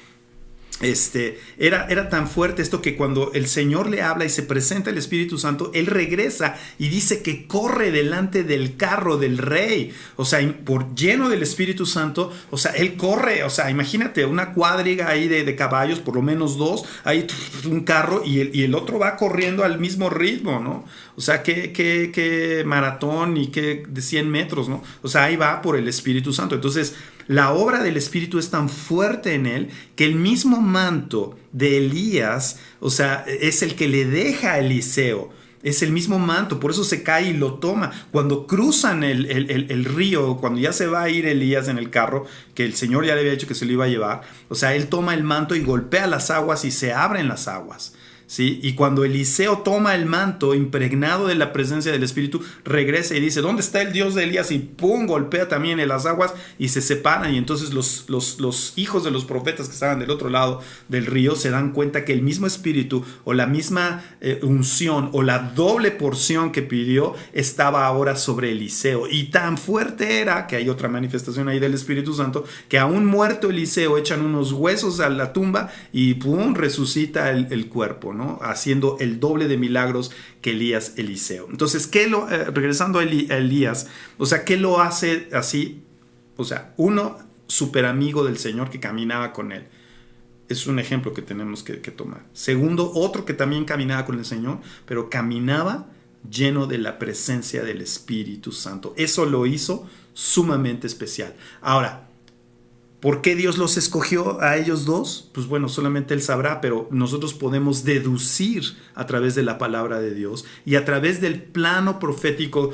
Speaker 2: era tan fuerte esto que cuando el Señor le habla y se presenta el Espíritu Santo, él regresa y dice que corre delante del carro del rey, o sea, por lleno del Espíritu Santo, o sea, él corre, o sea, imagínate una cuadriga ahí de caballos, por lo menos dos, hay un carro y el otro va corriendo al mismo ritmo, ¿no? O sea, que maratón y que de 100 metros, ¿no? O sea, ahí va por el Espíritu Santo. Entonces, la obra del Espíritu es tan fuerte en él que el mismo manto de Elías, o sea, es el que le deja a Eliseo. Es el mismo manto, por eso se cae y lo toma. Cuando cruzan el río, cuando ya se va a ir Elías en el carro, que el Señor ya le había dicho que se lo iba a llevar, o sea, él toma el manto y golpea las aguas y se abren las aguas. ¿Sí? Y cuando Eliseo toma el manto impregnado de la presencia del Espíritu, regresa y dice, ¿dónde está el Dios de Elías? Y ¡pum! Golpea también en las aguas y se separan. Y entonces los hijos de los profetas que estaban del otro lado del río se dan cuenta que el mismo Espíritu o la misma unción o la doble porción que pidió estaba ahora sobre Eliseo. Y tan fuerte era, que hay otra manifestación ahí del Espíritu Santo, que aún muerto Eliseo echan unos huesos a la tumba y ¡pum! Resucita el cuerpo, ¿no? Haciendo el doble de milagros que Eliseo. Entonces, regresando a Elías, o sea, ¿qué lo hace así? O sea, uno, súper amigo del Señor que caminaba con él. Es un ejemplo que tenemos que tomar. Segundo, otro que también caminaba con el Señor, pero caminaba lleno de la presencia del Espíritu Santo. Eso lo hizo sumamente especial. Ahora, ¿por qué Dios los escogió a ellos dos? Pues bueno, solamente Él sabrá, pero nosotros podemos deducir a través de la palabra de Dios y a través del plano profético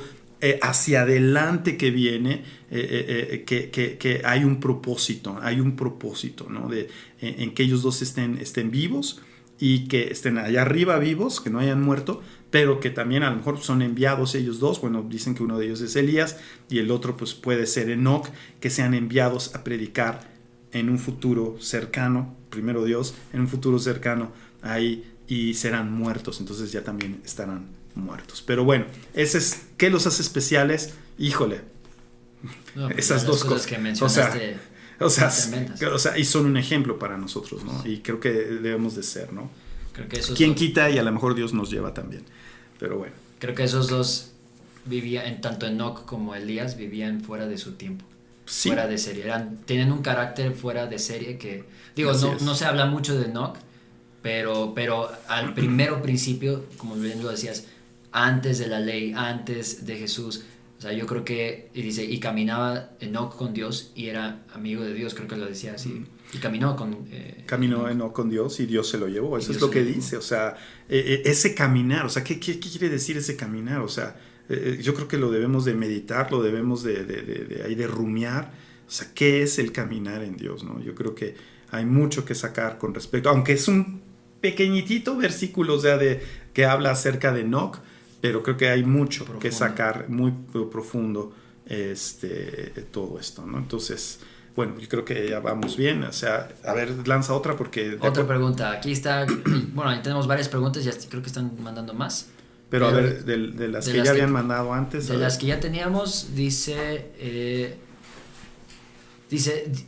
Speaker 2: hacia adelante que viene, que hay un propósito, ¿no? En que ellos dos estén vivos y que estén allá arriba vivos, que no hayan muerto, pero que también a lo mejor son enviados ellos dos. Bueno, dicen que uno de ellos es Elías y el otro pues puede ser Enoc, que sean enviados a predicar en un futuro cercano, primero Dios, en un futuro cercano ahí, y serán muertos, entonces ya también estarán muertos. Pero bueno, ¿qué los hace especiales? Híjole,
Speaker 3: no,
Speaker 2: esas dos cosas
Speaker 3: que mencionaste,
Speaker 2: o sea, y son un ejemplo para nosotros, ¿no? Y creo que debemos de ser, ¿no?
Speaker 3: Creo que
Speaker 2: ¿Quién quita? Y a lo mejor Dios nos lleva también. Pero bueno.
Speaker 3: Creo que esos dos vivían, tanto Enoc como Elías, vivían fuera de su tiempo. Sí. Fuera de serie. Tienen un carácter fuera de serie que, digo, no se habla mucho de Enoc, pero al principio, como bien lo decías, antes de la ley, antes de Jesús, o sea, yo creo que, y caminaba Enoc con Dios y era amigo de Dios, creo que lo decía así. Y caminó
Speaker 2: Enoc con Dios y Dios se lo llevó. Eso es lo que dice. O sea, ese caminar, o sea, ¿qué quiere decir ese caminar? O sea, yo creo que lo debemos de meditar, lo debemos de rumiar. O sea, ¿qué es el caminar en Dios, no? Yo creo que hay mucho que sacar con respecto, aunque es un pequeñitito versículo, o sea, que habla acerca de Enoc, pero creo que hay mucho que sacar, muy profundo, todo esto, ¿no? Entonces, bueno, yo creo que ya vamos bien. O sea, a ver, lanza otra porque...
Speaker 3: Otra pregunta. Aquí está... Bueno, ahí tenemos varias preguntas. Ya creo que están mandando más.
Speaker 2: Pero a ver, de las que ya habían mandado antes.
Speaker 3: De las que ya teníamos, dice...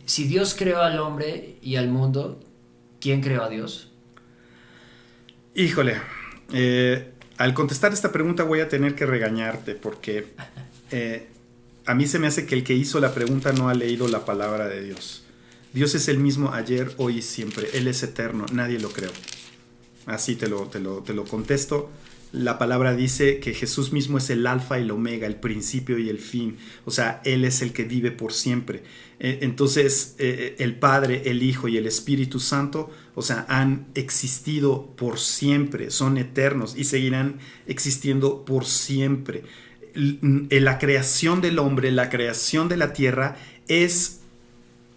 Speaker 3: si Dios creó al hombre y al mundo, ¿quién creó a Dios?
Speaker 2: Híjole. Al contestar esta pregunta voy a tener que regañarte porque... a mí se me hace que el que hizo la pregunta no ha leído la palabra de Dios. Dios es el mismo ayer, hoy y siempre. Él es eterno, nadie lo creó. Así te lo contesto. La palabra dice que Jesús mismo es el alfa y el omega, el principio y el fin. O sea, Él es el que vive por siempre. Entonces, el Padre, el Hijo y el Espíritu Santo, o sea, han existido por siempre, son eternos y seguirán existiendo por siempre. La creación del hombre, la creación de la tierra es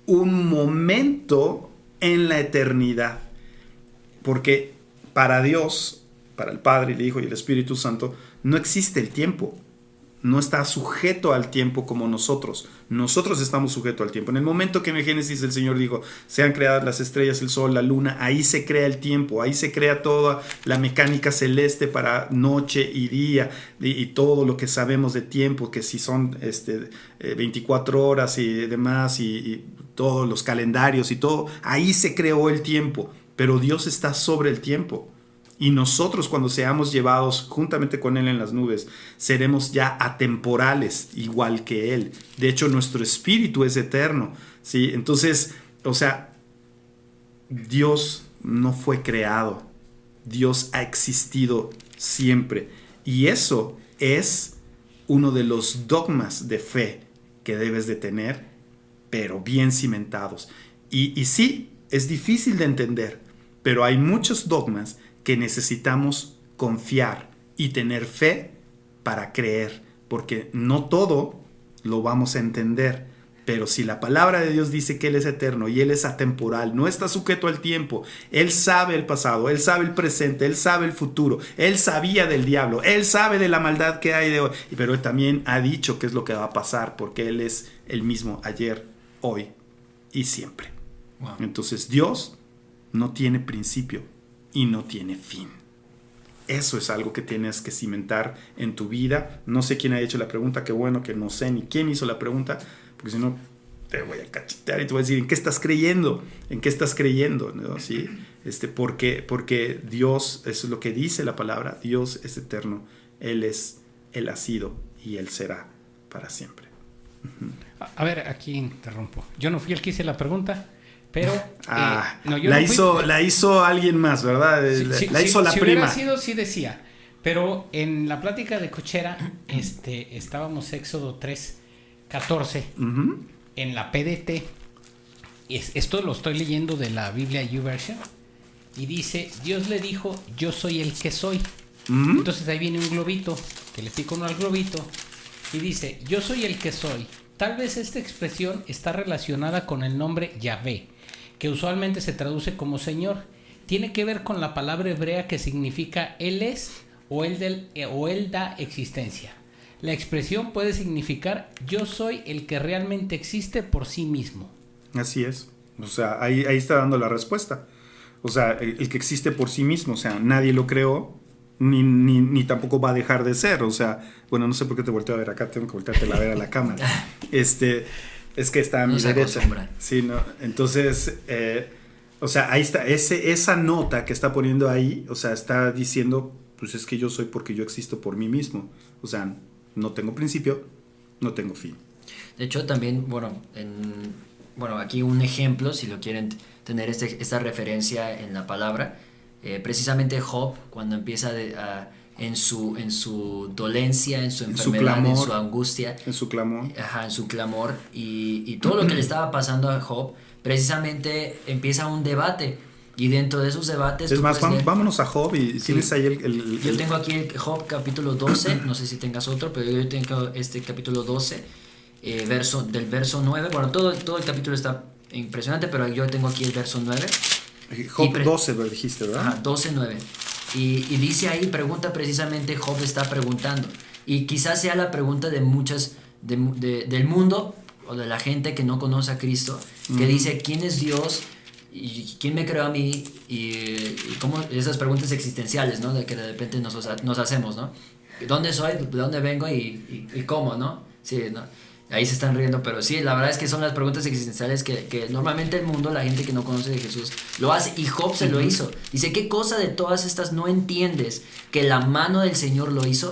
Speaker 2: un momento en la eternidad, porque para Dios, para el Padre, el Hijo y el Espíritu Santo, no existe el tiempo, no está sujeto al tiempo como nosotros. Nosotros estamos sujetos al tiempo. En el momento que en el Génesis el Señor dijo, sean creadas las estrellas, el sol, la luna, ahí se crea el tiempo, ahí se crea toda la mecánica celeste para noche y día, y todo lo que sabemos de tiempo, que si son 24 horas y demás, y todos los calendarios y todo, ahí se creó el tiempo, pero Dios está sobre el tiempo. Y nosotros, cuando seamos llevados juntamente con Él en las nubes, seremos ya atemporales, igual que Él. De hecho, nuestro espíritu es eterno, ¿sí? Entonces, o sea, Dios no fue creado. Dios ha existido siempre. Y eso es uno de los dogmas de fe que debes de tener, pero bien cimentados. Y sí, es difícil de entender, pero hay muchos dogmas que necesitamos confiar y tener fe para creer, porque no todo lo vamos a entender, pero si la palabra de Dios dice que Él es eterno y Él es atemporal, no está sujeto al tiempo, Él sabe el pasado, Él sabe el presente, Él sabe el futuro, Él sabía del diablo, Él sabe de la maldad que hay de hoy, pero Él también ha dicho qué es lo que va a pasar, porque Él es el mismo ayer, hoy y siempre. Wow. Entonces Dios no tiene principio y no tiene fin. Eso es algo que tienes que cimentar en tu vida. No sé quién ha hecho la pregunta, qué bueno que no sé ni quién hizo la pregunta, porque si no te voy a cachetear y te voy a decir en qué estás creyendo, ¿no? ¿Sí? Porque Dios, eso es lo que dice la palabra, Dios es eterno, Él ha sido y Él será para siempre.
Speaker 1: A ver, aquí interrumpo. Yo no fui el que hice la pregunta, pero
Speaker 2: la hizo alguien más, ¿verdad? La hizo la prima. Si
Speaker 1: hubiera sido, sí decía. Pero en la plática de cochera, estábamos Éxodo 3:14 en la PDT. Esto lo estoy leyendo de la Biblia YouVersion y dice: Dios le dijo, yo soy el que soy. Entonces ahí viene un globito, que le pico uno al globito y dice: yo soy el que soy. Tal vez esta expresión está relacionada con el nombre Yahvé, que usualmente se traduce como Señor. Tiene que ver con la palabra hebrea que significa Él es o Él da existencia. La expresión puede significar yo soy el que realmente existe por sí mismo.
Speaker 2: Así es. O sea, ahí está dando la respuesta. O sea, el que existe por sí mismo. O sea, nadie lo creó, ni tampoco va a dejar de ser. O sea, bueno, no sé por qué te volteo a ver acá, tengo que voltearte a ver a la cámara. Es que está a mi derecha. Sí, ¿no? Entonces, o sea, ahí está, esa nota que está poniendo ahí, o sea, está diciendo, pues es que yo soy porque yo existo por mí mismo. O sea, no tengo principio, no tengo fin.
Speaker 3: De hecho, también, aquí un ejemplo, si lo quieren tener esta referencia en la palabra, precisamente Job, cuando empieza en su dolencia, en su enfermedad, en su angustia,
Speaker 2: en su clamor,
Speaker 3: en su clamor y todo lo que le estaba pasando a Job, precisamente empieza un debate. Y dentro de esos debates...
Speaker 2: Es más, vámonos a Job y tienes ahí el...
Speaker 3: Yo tengo aquí el Job capítulo 12, no sé si tengas otro, pero yo tengo este capítulo 12, del verso 9. Bueno, todo el capítulo está impresionante, pero yo tengo aquí el verso 9.
Speaker 2: Job 12 lo dijiste, ¿verdad?
Speaker 3: Ajá, 12, 9. Y dice ahí, pregunta precisamente, Job está preguntando. Y quizás sea la pregunta de muchas, del mundo, o de la gente que no conoce a Cristo, que dice, ¿quién es Dios? ¿Y quién me creó a mí? Y cómo esas preguntas existenciales, ¿no? De que de repente nos hacemos, ¿no? ¿Dónde soy? ¿De dónde vengo? ¿Y cómo, no? Sí, ¿no? Ahí se están riendo, pero sí, la verdad es que son las preguntas existenciales que normalmente el mundo, la gente que no conoce de Jesús, lo hace. Y Job se lo hizo. Dice, ¿qué cosa de todas estas no entiendes que la mano del Señor lo hizo?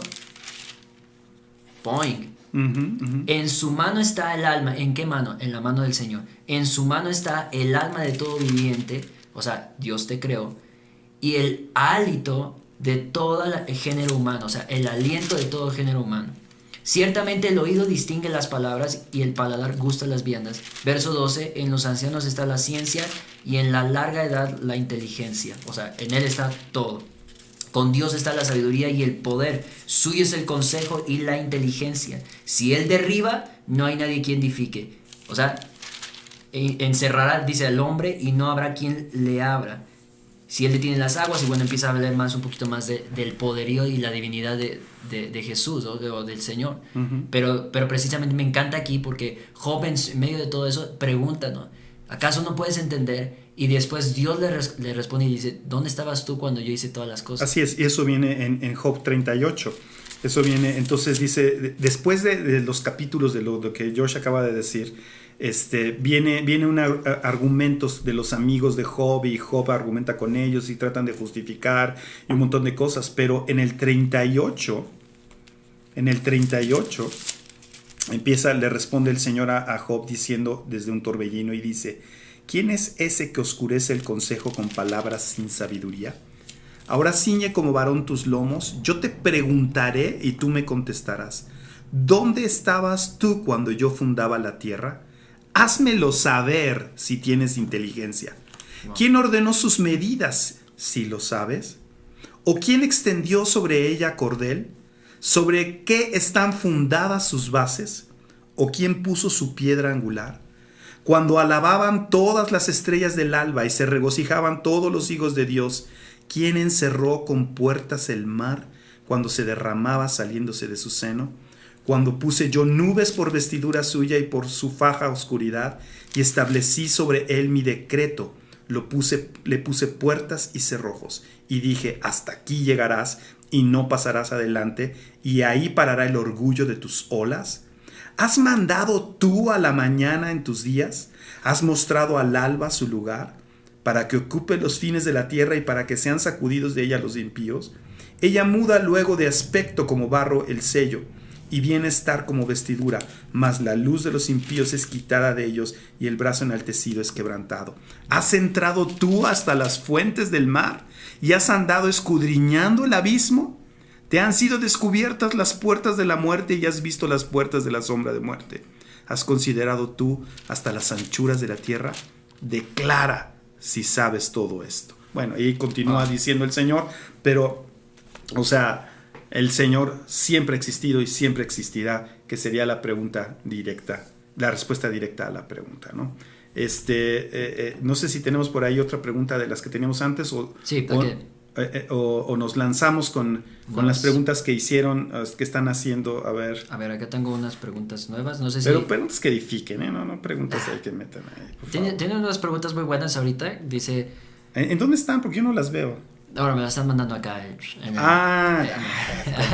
Speaker 3: Point. En su mano está el alma. ¿En qué mano? En la mano del Señor. En su mano está el alma de todo viviente, o sea, Dios te creó, y el hálito de todo el género humano, o sea, el aliento de todo género humano. Ciertamente el oído distingue las palabras y el paladar gusta las viandas. Verso 12, en los ancianos está la ciencia y en la larga edad la inteligencia, o sea, en él está todo. Con Dios está la sabiduría y el poder. Suyo es el consejo y la inteligencia. Si Él derriba, no hay nadie quien edifique. O sea, encerrará, dice, al hombre y no habrá quien le abra. si él detiene las aguas, y bueno, empieza a hablar un poquito más del poderío y la divinidad de Jesús, ¿no? O del Señor. Pero precisamente me encanta aquí porque Job en medio de todo eso pregunta, ¿no? ¿Acaso no puedes entender? Y después Dios le responde y dice, ¿dónde estabas tú cuando yo hice todas las cosas?
Speaker 2: Así es, y eso viene en Job 38. Eso viene, entonces dice, después de los capítulos de lo que Josh acaba de decir, viene un argumentos de los amigos de Job, y Job argumenta con ellos y tratan de justificar y un montón de cosas, pero en el 38 le responde el Señor a Job diciendo desde un torbellino y dice, ¿quién es ese que oscurece el consejo con palabras sin sabiduría? Ahora ciñe como varón tus lomos, yo te preguntaré y tú me contestarás. ¿Dónde estabas tú cuando yo fundaba la tierra? Házmelo saber si tienes inteligencia. Wow. ¿Quién ordenó sus medidas, si lo sabes? ¿O quién extendió sobre ella cordel? ¿Sobre qué están fundadas sus bases? ¿O quién puso su piedra angular? Cuando alababan todas las estrellas del alba y se regocijaban todos los hijos de Dios, ¿quién encerró con puertas el mar cuando se derramaba saliéndose de su seno? Cuando puse yo nubes por vestidura suya y por su faja oscuridad, y establecí sobre él mi decreto, le puse puertas y cerrojos, y dije, hasta aquí llegarás y no pasarás adelante, y ahí parará el orgullo de tus olas. ¿Has mandado tú a la mañana en tus días? ¿Has mostrado al alba su lugar, para que ocupe los fines de la tierra y para que sean sacudidos de ella los impíos? Ella muda luego de aspecto como barro el sello, y bienestar como vestidura, mas la luz de los impíos es quitada de ellos, y el brazo enaltecido es quebrantado. ¿Has entrado tú hasta las fuentes del mar, y has andado escudriñando el abismo? ¿Te han sido descubiertas las puertas de la muerte, y has visto las puertas de la sombra de muerte? ¿Has considerado tú hasta las anchuras de la tierra? Declara si sabes todo esto. Bueno, y continúa diciendo el Señor, pero, o sea, el Señor siempre ha existido y siempre existirá, que sería la pregunta directa, la respuesta directa a la pregunta, ¿no? No sé si tenemos por ahí otra pregunta de las que teníamos antes,
Speaker 3: sí,
Speaker 2: o nos lanzamos con las preguntas que hicieron, que están haciendo. A ver,
Speaker 3: acá tengo unas preguntas nuevas, no sé
Speaker 2: pero preguntas que edifiquen, ¿eh? No preguntas ahí que metan ahí.
Speaker 3: Tiene unas preguntas muy buenas ahorita, dice...
Speaker 2: ¿En dónde están? Porque yo no las veo.
Speaker 3: Ahora me la están mandando acá.
Speaker 2: Con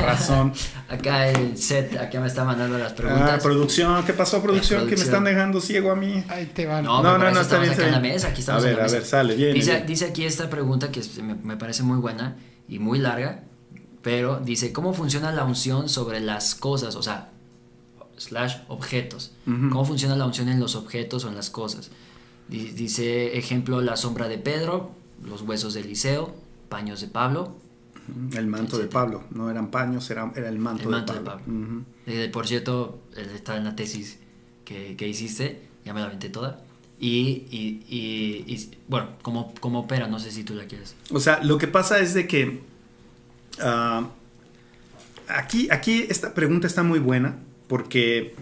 Speaker 2: razón.
Speaker 3: Acá el set, acá me está mandando las preguntas.
Speaker 2: Producción, ¿qué pasó, producción? Que me están dejando ciego a mí.
Speaker 1: Ahí te van.
Speaker 3: No, está bien. Acá en la mesa, aquí estamos en la mesa.
Speaker 2: A ver, sale, bien.
Speaker 3: Dice aquí esta pregunta que me parece muy buena y muy larga, pero dice, ¿cómo funciona la unción sobre las cosas? O sea, / objetos. Uh-huh. ¿Cómo funciona la unción en los objetos o en las cosas? Dice, ejemplo, la sombra de Pedro, los huesos de Eliseo, paños de Pablo.
Speaker 2: El manto de Pablo. No eran paños, era el manto de Pablo.
Speaker 3: Uh-huh. Por cierto, está en la tesis que hiciste, ya me la aventé toda. Y bueno, ¿cómo opera? No sé si tú la quieres.
Speaker 2: O sea, lo que pasa es de que aquí esta pregunta está muy buena, porque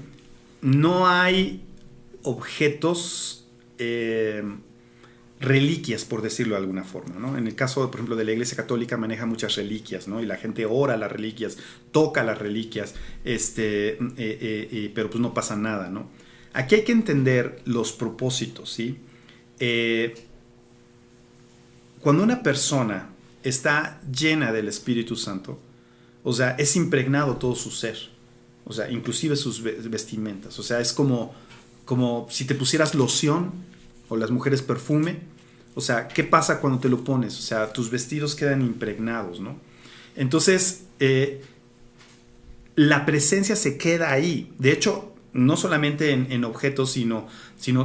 Speaker 2: no hay objetos reliquias, por decirlo de alguna forma, ¿no? En el caso, por ejemplo, de la Iglesia Católica, maneja muchas reliquias, ¿no? Y la gente ora las reliquias, toca las reliquias, pero pues no pasa nada, ¿no? Aquí hay que entender los propósitos, ¿sí? Cuando una persona está llena del Espíritu Santo, o sea, es impregnado todo su ser, o sea, inclusive sus vestimentas, o sea, es como si te pusieras loción, o las mujeres perfume. O sea, ¿qué pasa cuando te lo pones? O sea, tus vestidos quedan impregnados, ¿no? Entonces, la presencia se queda ahí. De hecho, no solamente en objetos, sino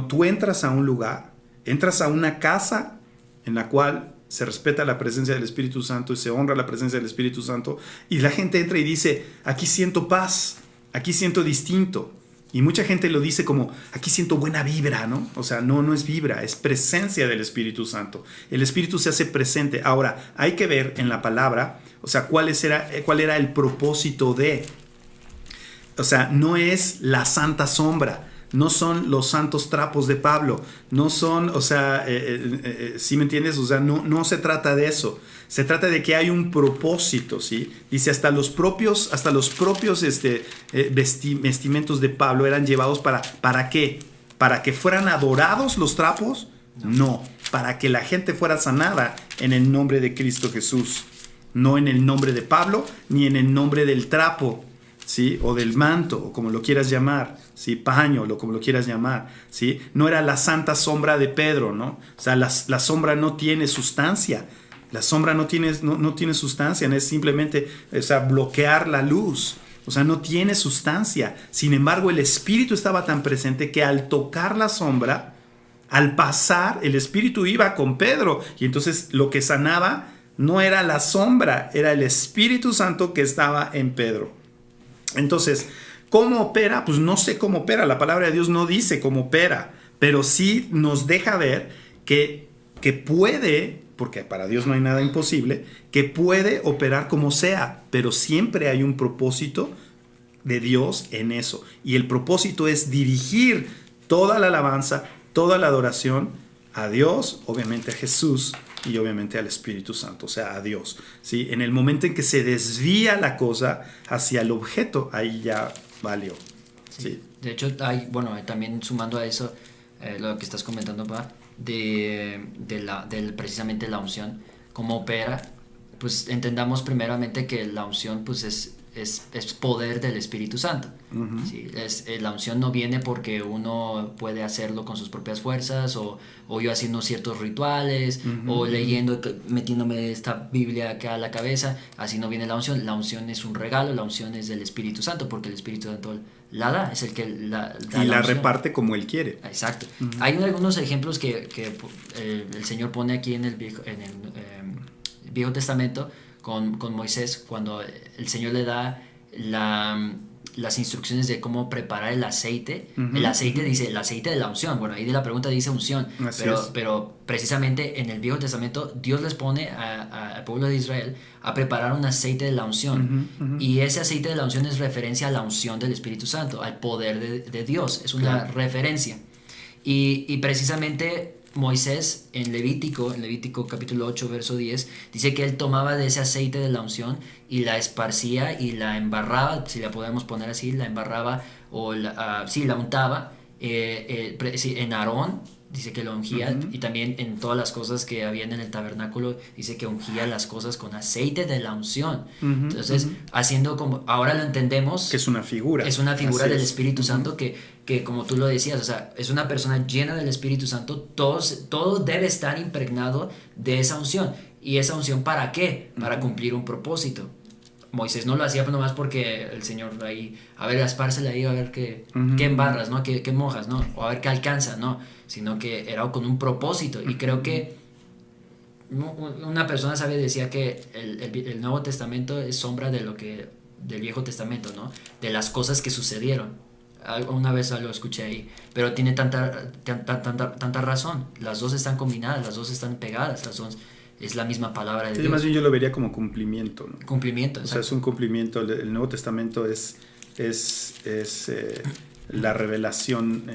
Speaker 2: tú entras a un lugar, entras a una casa en la cual se respeta la presencia del Espíritu Santo y se honra la presencia del Espíritu Santo, y la gente entra y dice, aquí siento paz, aquí siento distinto. Y mucha gente lo dice como, aquí siento buena vibra, ¿no? O sea, no es vibra, es presencia del Espíritu Santo. El Espíritu se hace presente. Ahora, hay que ver en la palabra, o sea, cuál era el propósito de... O sea, no es la santa sombra, no son los santos trapos de Pablo, no son, o sea, ¿sí me entiendes? O sea, no se trata de eso, se trata de que hay un propósito, ¿sí? Dice, hasta los propios vestimentos de Pablo eran llevados ¿para qué? ¿Para que fueran adorados los trapos? No, para que la gente fuera sanada en el nombre de Cristo Jesús, no en el nombre de Pablo, ni en el nombre del trapo, ¿sí? O del manto, o como lo quieras llamar, ¿sí? Paño, o como lo quieras llamar, ¿sí? No era la santa sombra de Pedro, ¿no? O sea, la sombra no tiene sustancia, la sombra no tiene sustancia, es simplemente, o sea, bloquear la luz. O sea, no tiene sustancia. Sin embargo, el Espíritu estaba tan presente que al tocar la sombra, al pasar, el Espíritu iba con Pedro. Y entonces lo que sanaba no era la sombra, era el Espíritu Santo que estaba en Pedro. Entonces, ¿cómo opera? Pues no sé cómo opera. La palabra de Dios no dice cómo opera, pero sí nos deja ver que puede, porque para Dios no hay nada imposible, que puede operar como sea, pero siempre hay un propósito de Dios en eso. Y el propósito es dirigir toda la alabanza, toda la adoración a Dios, obviamente a Jesús y obviamente al Espíritu Santo, o sea, a Dios, ¿sí? En el momento en que se desvía la cosa hacia el objeto, ahí ya valió. ¿Sí?
Speaker 3: De hecho, también sumando a eso, lo que estás comentando, Pa, de precisamente la unción, cómo opera, pues entendamos primeramente que la unción pues es poder del Espíritu Santo. Uh-huh. ¿Sí? La unción no viene porque uno puede hacerlo con sus propias fuerzas o yo haciendo ciertos rituales, uh-huh, o leyendo, metiéndome esta Biblia acá a la cabeza. Así no viene la unción. La unción es un regalo, la unción es del Espíritu Santo, porque el Espíritu Santo la da, es el que da
Speaker 2: y la reparte como Él quiere.
Speaker 3: Exacto. Uh-huh. Hay algunos ejemplos que el Señor pone aquí en el Viejo Testamento con Moisés, cuando el Señor le da las instrucciones de cómo preparar el aceite. Uh-huh. El aceite dice el aceite de la unción. Bueno, ahí de la pregunta dice unción, pero precisamente en el Viejo Testamento Dios les pone al pueblo de Israel a preparar un aceite de la unción. Uh-huh, uh-huh. Y ese aceite de la unción es referencia a la unción del Espíritu Santo, al poder de Dios, es una referencia. Y precisamente Moisés en Levítico capítulo 8 verso 10 dice que él tomaba de ese aceite de la unción y la esparcía y la embarraba, si la podemos poner así, la embarraba o la untaba en Aarón, dice que lo ungía. Uh-huh. Y también en todas las cosas que habían en el tabernáculo dice que ungía las cosas con aceite de la unción. Uh-huh. Entonces, haciendo como ahora lo entendemos,
Speaker 2: que es una figura
Speaker 3: del Espíritu Santo, que como tú lo decías, o sea, es una persona llena del Espíritu Santo. Todo debe estar impregnado de esa unción. ¿Y esa unción para qué? Para cumplir un propósito. Moisés no lo hacía nomás porque el Señor ahí, a ver, espársela ahí, a ver qué embarras, ¿no? ¿Qué mojas, ¿no? O a ver qué alcanza, ¿no? Sino que era con un propósito. Y creo que una persona sabia decía que el Nuevo Testamento es sombra del Viejo Testamento, ¿no? De las cosas que sucedieron. Una vez lo escuché ahí, pero tiene tanta razón. Las dos están combinadas, las dos están pegadas, es la misma palabra de Dios.
Speaker 2: Más bien yo lo vería como cumplimiento, ¿no?
Speaker 3: Cumplimiento,
Speaker 2: exacto. O sea, es un cumplimiento. El Nuevo Testamento es la revelación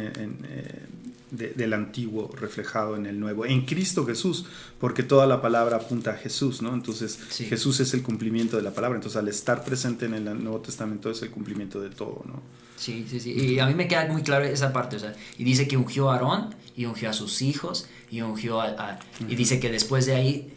Speaker 2: del Antiguo reflejado en el Nuevo, en Cristo Jesús, porque toda la palabra apunta a Jesús, ¿no? Entonces, sí. Jesús es el cumplimiento de la palabra. Entonces, al estar presente en el Nuevo Testamento es el cumplimiento de todo, ¿no?
Speaker 3: Sí. Y a mí me queda muy claro esa parte, o sea, y dice que ungió a Aarón, y ungió a sus hijos, y ungió y dice que después de ahí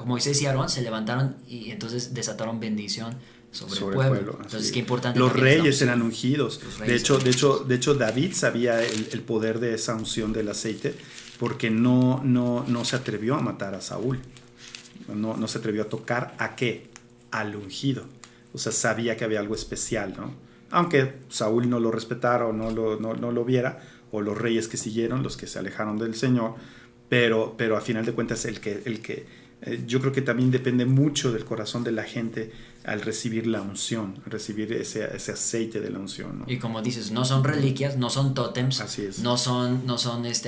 Speaker 3: Moisés y Aarón se levantaron y entonces desataron bendición sobre el pueblo. Entonces, qué importante.
Speaker 2: Los reyes eran ungidos. De hecho, David sabía el poder de esa unción del aceite, porque no se atrevió a matar a Saúl. No se atrevió a tocar ¿a qué? Al ungido. O sea, sabía que había algo especial, ¿no? Aunque Saúl no lo respetara o no lo viera, o los reyes que siguieron, los que se alejaron del Señor, pero a final de cuentas el que yo creo que también depende mucho del corazón de la gente al recibir la unción, recibir ese aceite de la unción, ¿no?
Speaker 3: Y como dices, no son reliquias, no son tótems,
Speaker 2: así es.
Speaker 3: no son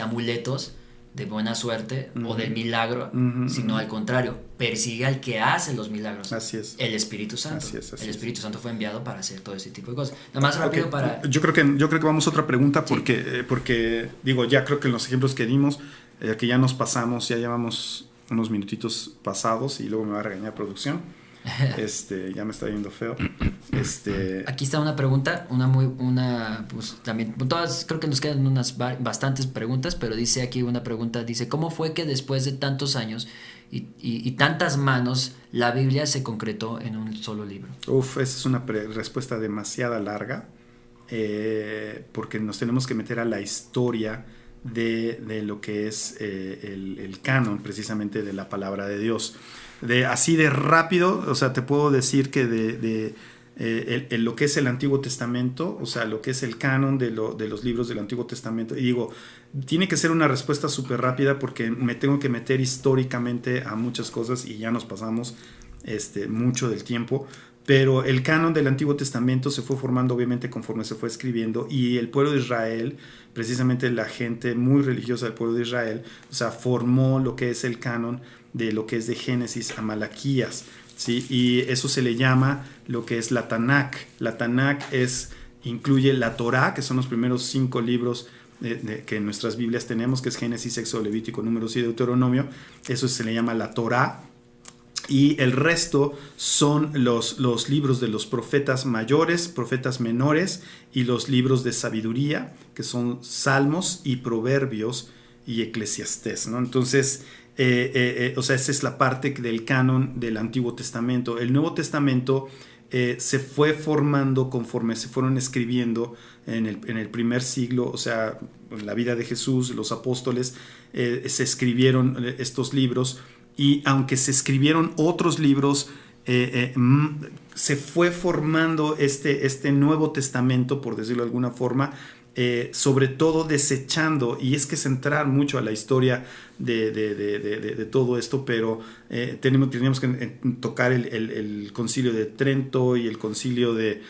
Speaker 3: amuletos, de buena suerte o del milagro,
Speaker 2: Ujú,
Speaker 3: sino
Speaker 2: ujú.
Speaker 3: al contrario, persigue al que hace los milagros.
Speaker 2: Así es.
Speaker 3: El Espíritu Santo.
Speaker 2: Así es, así
Speaker 3: el
Speaker 2: es.
Speaker 3: Espíritu Santo fue enviado para hacer todo ese tipo de cosas. Nada más rápido
Speaker 2: Ok,
Speaker 3: para...
Speaker 2: yo creo que vamos a otra pregunta
Speaker 3: Sí.
Speaker 2: porque digo, ya creo que en los ejemplos que dimos, que ya nos pasamos, ya llevamos unos minutitos pasados y luego me va a regañar producción. Ya me está viendo feo.
Speaker 3: Aquí está una pregunta, pues también, todas, creo que nos quedan bastantes preguntas, pero dice aquí una pregunta, dice, ¿cómo fue que después de tantos años y tantas manos, la Biblia se concretó en un solo libro?
Speaker 2: Esa es una respuesta demasiado larga, porque nos tenemos que meter a la historia de lo que es el canon, precisamente, de la palabra de Dios. Así de rápido, o sea, te puedo decir que lo que es el Antiguo Testamento, o sea, lo que es el canon de los libros del Antiguo Testamento, y digo, tiene que ser una respuesta súper rápida porque me tengo que meter históricamente a muchas cosas y ya nos pasamos mucho del tiempo. Pero el canon del Antiguo Testamento se fue formando obviamente conforme se fue escribiendo, y el pueblo de Israel, precisamente la gente muy religiosa del pueblo de Israel, o sea, formó lo que es el canon de lo que es de Génesis a Malaquías, ¿sí? Y eso se le llama lo que es la Tanakh. La Tanakh incluye la Torá, que son los primeros 5 libros que en nuestras Biblias tenemos, que es Génesis, Éxodo, Levítico, Números y Deuteronomio. Eso se le llama la Torá. Y el resto son los libros de los profetas mayores, profetas menores, y los libros de sabiduría, que son Salmos y Proverbios y Eclesiastés, ¿no? Entonces, o sea, esa es la parte del canon del Antiguo Testamento. El Nuevo Testamento se fue formando conforme se fueron escribiendo en el primer siglo, o sea, en la vida de Jesús, los apóstoles, se escribieron estos libros. Y aunque se escribieron otros libros, se fue formando este Nuevo Testamento, por decirlo de alguna forma, sobre todo desechando, y es que es entrar mucho a la historia de todo esto, pero teníamos que tocar el concilio de Trento y el concilio de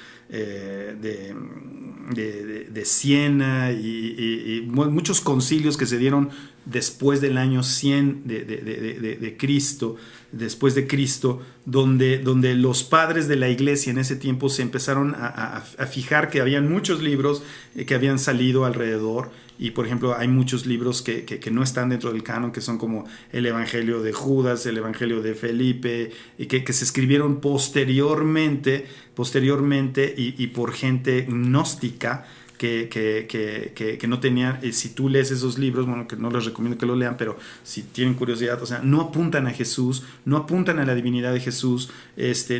Speaker 2: Siena y muchos concilios que se dieron después del año 100 de Cristo, después de Cristo, donde los padres de la iglesia en ese tiempo se empezaron a fijar que habían muchos libros que habían salido alrededor. Y por ejemplo hay muchos libros que no están dentro del canon, que son como el Evangelio de Judas, el Evangelio de Felipe, y que se escribieron posteriormente y por gente gnóstica que no tenían, si tú lees esos libros, bueno, que no les recomiendo que lo lean, pero si tienen curiosidad, o sea, no apuntan a Jesús, no apuntan a la divinidad de Jesús,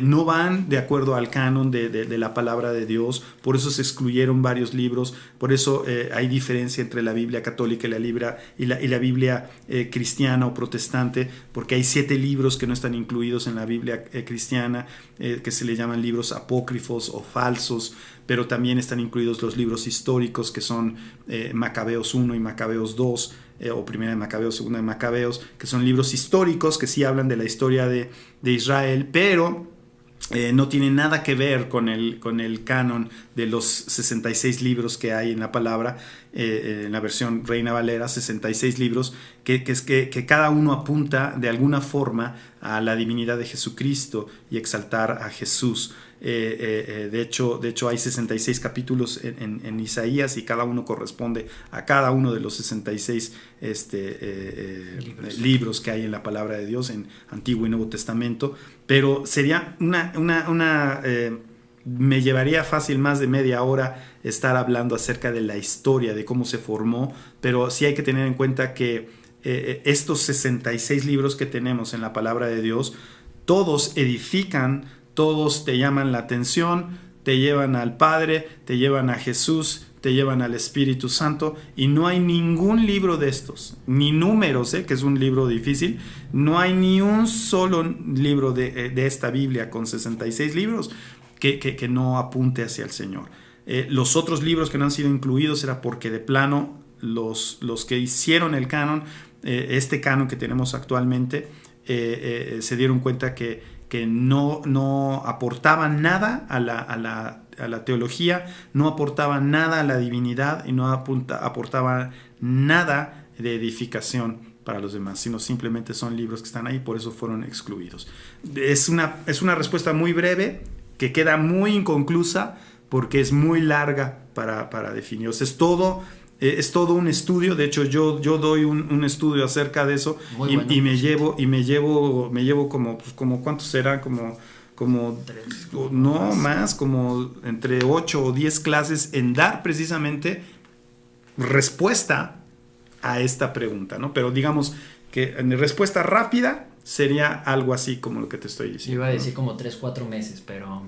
Speaker 2: no van de acuerdo al canon de la palabra de Dios. Por eso se excluyeron varios libros, por eso hay diferencia entre la Biblia católica y la Biblia cristiana o protestante, porque hay 7 libros que no están incluidos en la Biblia cristiana, que se le llaman libros apócrifos o falsos, pero también están incluidos los libros históricos, que son Macabeos 1 y Macabeos 2, o Primera de Macabeos, Segunda de Macabeos, que son libros históricos que sí hablan de la historia de Israel, pero no tiene nada que ver con el canon de los 66 libros que hay en la palabra, en la versión Reina Valera, 66 libros que cada uno apunta de alguna forma a la divinidad de Jesucristo y exaltar a Jesús. De hecho hay 66 capítulos en Isaías, y cada uno corresponde a cada uno de los 66 libros que hay en la palabra de Dios en Antiguo y Nuevo Testamento. Pero sería me llevaría fácil más de media hora estar hablando acerca de la historia, de cómo se formó, pero sí hay que tener en cuenta que estos 66 libros que tenemos en la palabra de Dios, todos edifican, todos te llaman la atención, te llevan al Padre, te llevan a Jesús, te llevan al Espíritu Santo, y no hay ningún libro de estos, ni Números, que es un libro difícil, no hay ni un solo libro de esta Biblia con 66 libros que no apunte hacia el Señor. Los otros libros que no han sido incluidos era porque de plano los que hicieron el canon, este canon que tenemos actualmente, se dieron cuenta que no aportaban nada a la teología, no aportaban nada a la divinidad, y no aportaban nada de edificación para los demás, sino simplemente son libros que están ahí, por eso fueron excluidos. Es una respuesta muy breve, que queda muy inconclusa, porque es muy larga para definir. O sea, es todo un estudio. De hecho, yo doy un estudio acerca de eso, y me llevo como ¿cuántos serán? Como no más, como entre 8 o 10 clases en dar precisamente respuesta a esta pregunta, ¿no? Pero digamos que en respuesta rápida sería algo así como lo que te estoy diciendo.
Speaker 3: Iba a decir como 3-4 meses, pero...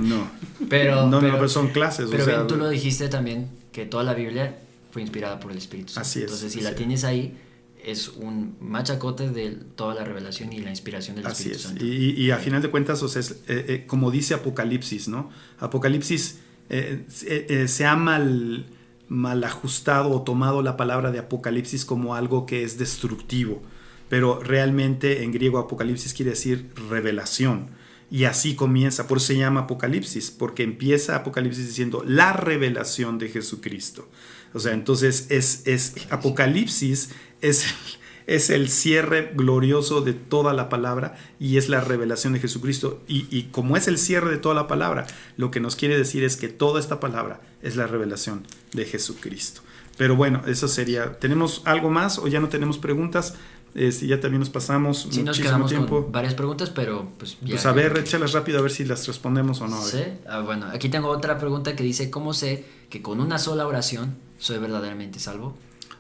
Speaker 2: No.
Speaker 3: pero
Speaker 2: son clases.
Speaker 3: Pero
Speaker 2: o sea,
Speaker 3: bien, tú lo dijiste también, que toda la Biblia fue inspirada por el Espíritu Santo.
Speaker 2: Así es.
Speaker 3: Entonces, si la tienes ahí, es un machacote de toda la revelación y la inspiración del Espíritu Santo.
Speaker 2: Y a final de cuentas, o sea, como dice Apocalipsis, ¿no? Apocalipsis se ha mal ajustado o tomado la palabra de Apocalipsis como algo que es destructivo, pero realmente en griego Apocalipsis quiere decir revelación, y así comienza, por eso se llama Apocalipsis, porque empieza Apocalipsis diciendo la revelación de Jesucristo. O sea, entonces Apocalipsis es el cierre glorioso de toda la palabra, y es la revelación de Jesucristo, y como es el cierre de toda la palabra, lo que nos quiere decir es que toda esta palabra es la revelación de Jesucristo. Pero bueno, eso sería. ¿Tenemos algo más o ya no tenemos preguntas? Ya también nos pasamos
Speaker 3: sí, nos quedamos tiempo con varias preguntas, pero pues ya.
Speaker 2: Pues a ver, échalas rápido a ver si las respondemos o no.
Speaker 3: Sí, bueno, aquí tengo otra pregunta que dice: ¿cómo sé que con una sola oración soy verdaderamente salvo?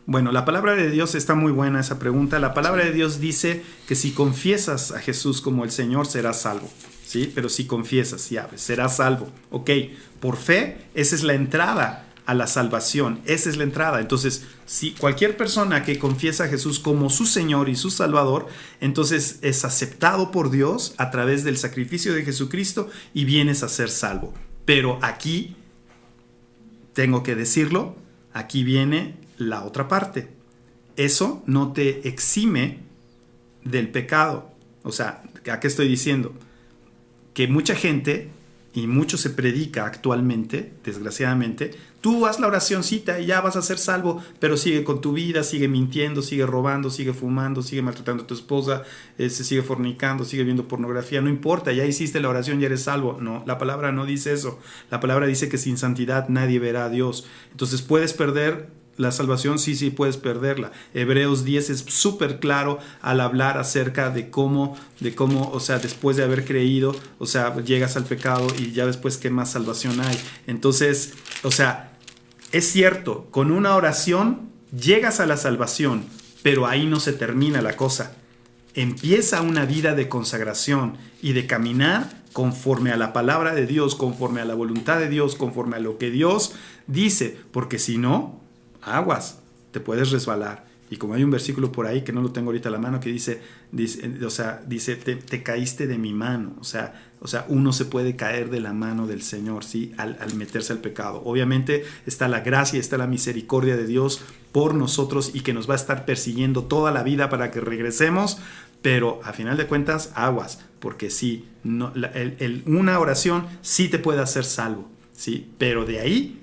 Speaker 2: Bueno, la palabra de Dios está muy buena esa pregunta. La palabra de Dios dice que si confiesas a Jesús como el Señor, serás salvo. ¿Sí? Pero si confiesas, si abres, serás salvo. Ok, por fe, esa es la entrada a la salvación, esa es la entrada. Entonces, si cualquier persona que confiesa a Jesús como su Señor y su Salvador, entonces es aceptado por Dios a través del sacrificio de Jesucristo y vienes a ser salvo. Pero aquí, tengo que decirlo, aquí viene la otra parte. Eso no te exime del pecado. O sea, ¿a qué estoy diciendo? Que mucha gente, y mucho se predica actualmente, desgraciadamente, tú haz la oracioncita y ya vas a ser salvo, pero sigue con tu vida, sigue mintiendo, sigue robando, sigue fumando, sigue maltratando a tu esposa, se sigue fornicando, sigue viendo pornografía, no importa, ya hiciste la oración, ya eres salvo. No, la palabra no dice eso. La palabra dice que sin santidad nadie verá a Dios. Entonces, ¿puedes perder la salvación? Sí, puedes perderla. Hebreos 10 es súper claro al hablar acerca de cómo, o sea, después de haber creído, o sea, llegas al pecado y ya después qué más salvación hay. Entonces, o sea, es cierto, con una oración llegas a la salvación, pero ahí no se termina la cosa. Empieza una vida de consagración y de caminar conforme a la palabra de Dios, conforme a la voluntad de Dios, conforme a lo que Dios dice, porque si no, aguas, te puedes resbalar. Y como hay un versículo por ahí que no lo tengo ahorita a la mano, que dice te caíste de mi mano. O sea, uno se puede caer de la mano del Señor, ¿sí? Al meterse al pecado. Obviamente está la gracia, está la misericordia de Dios por nosotros, y que nos va a estar persiguiendo toda la vida para que regresemos, pero a final de cuentas, aguas, porque sí, una oración sí te puede hacer salvo, ¿sí? Pero de ahí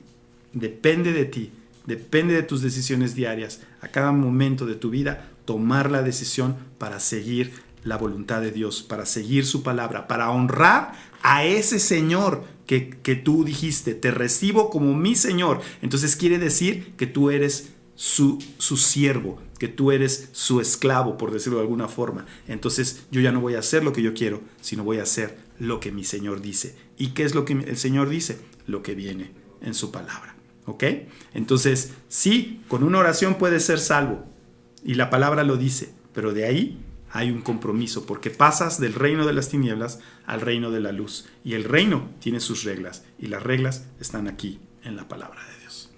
Speaker 2: depende de ti. Depende de tus decisiones diarias, a cada momento de tu vida, tomar la decisión para seguir la voluntad de Dios, para seguir su palabra, para honrar a ese Señor que tú dijiste, te recibo como mi Señor. Entonces quiere decir que tú eres su siervo, que tú eres su esclavo, por decirlo de alguna forma. Entonces yo ya no voy a hacer lo que yo quiero, sino voy a hacer lo que mi Señor dice. ¿Y qué es lo que el Señor dice? Lo que viene en su palabra. ¿Ok? Entonces, sí, con una oración puedes ser salvo, y la palabra lo dice, pero de ahí hay un compromiso, porque pasas del reino de las tinieblas al reino de la luz, y el reino tiene sus reglas, y las reglas están aquí en la palabra de Dios.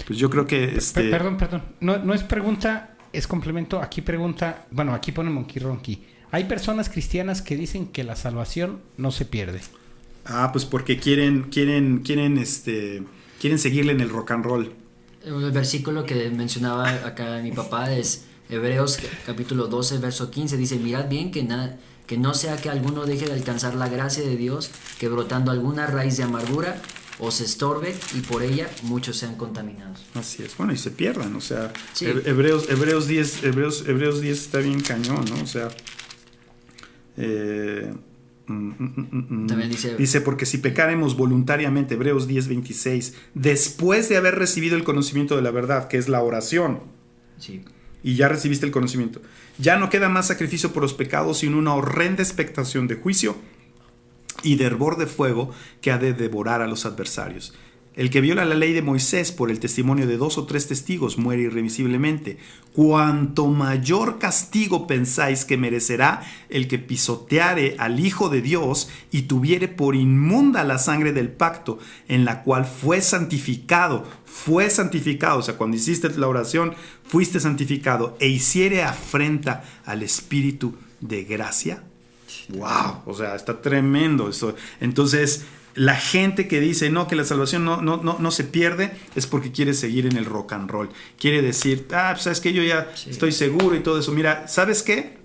Speaker 2: Pues yo creo que...
Speaker 1: Perdón, no es pregunta, es complemento. Aquí pregunta, bueno, aquí pone Monkey Ronky. Hay personas cristianas que dicen que la salvación no se pierde.
Speaker 2: Pues porque quieren seguirle en el rock and roll.
Speaker 3: El versículo que mencionaba acá mi papá es Hebreos capítulo 12, verso 15. Dice: mirad bien que no sea que alguno deje de alcanzar la gracia de Dios, que brotando alguna raíz de amargura o se estorbe y por ella muchos sean contaminados.
Speaker 2: Así es, bueno, y se pierdan, o sea,
Speaker 3: Sí.
Speaker 2: Hebreos 10 está bien cañón, ¿no? O sea,
Speaker 3: También
Speaker 2: dice, porque si pecáremos voluntariamente, Hebreos 10:26, después de haber recibido el conocimiento de la verdad, que es la oración,
Speaker 3: Sí.
Speaker 2: y ya recibiste el conocimiento, ya no queda más sacrificio por los pecados, sino una horrenda expectación de juicio y de hervor de fuego que ha de devorar a los adversarios. El que viola la ley de Moisés por el testimonio de 2 o 3 testigos muere irremisiblemente. Cuanto mayor castigo pensáis que merecerá el que pisoteare al Hijo de Dios y tuviere por inmunda la sangre del pacto en la cual fue santificado, o sea, cuando hiciste la oración fuiste santificado, e hiciere afrenta al Espíritu de gracia. ¡Wow! O sea, está tremendo esto. Entonces, la gente que dice no, que la salvación no se pierde, es porque quiere seguir en el rock and roll. Quiere decir, pues sabes que yo ya estoy seguro y todo eso. Mira, ¿sabes qué?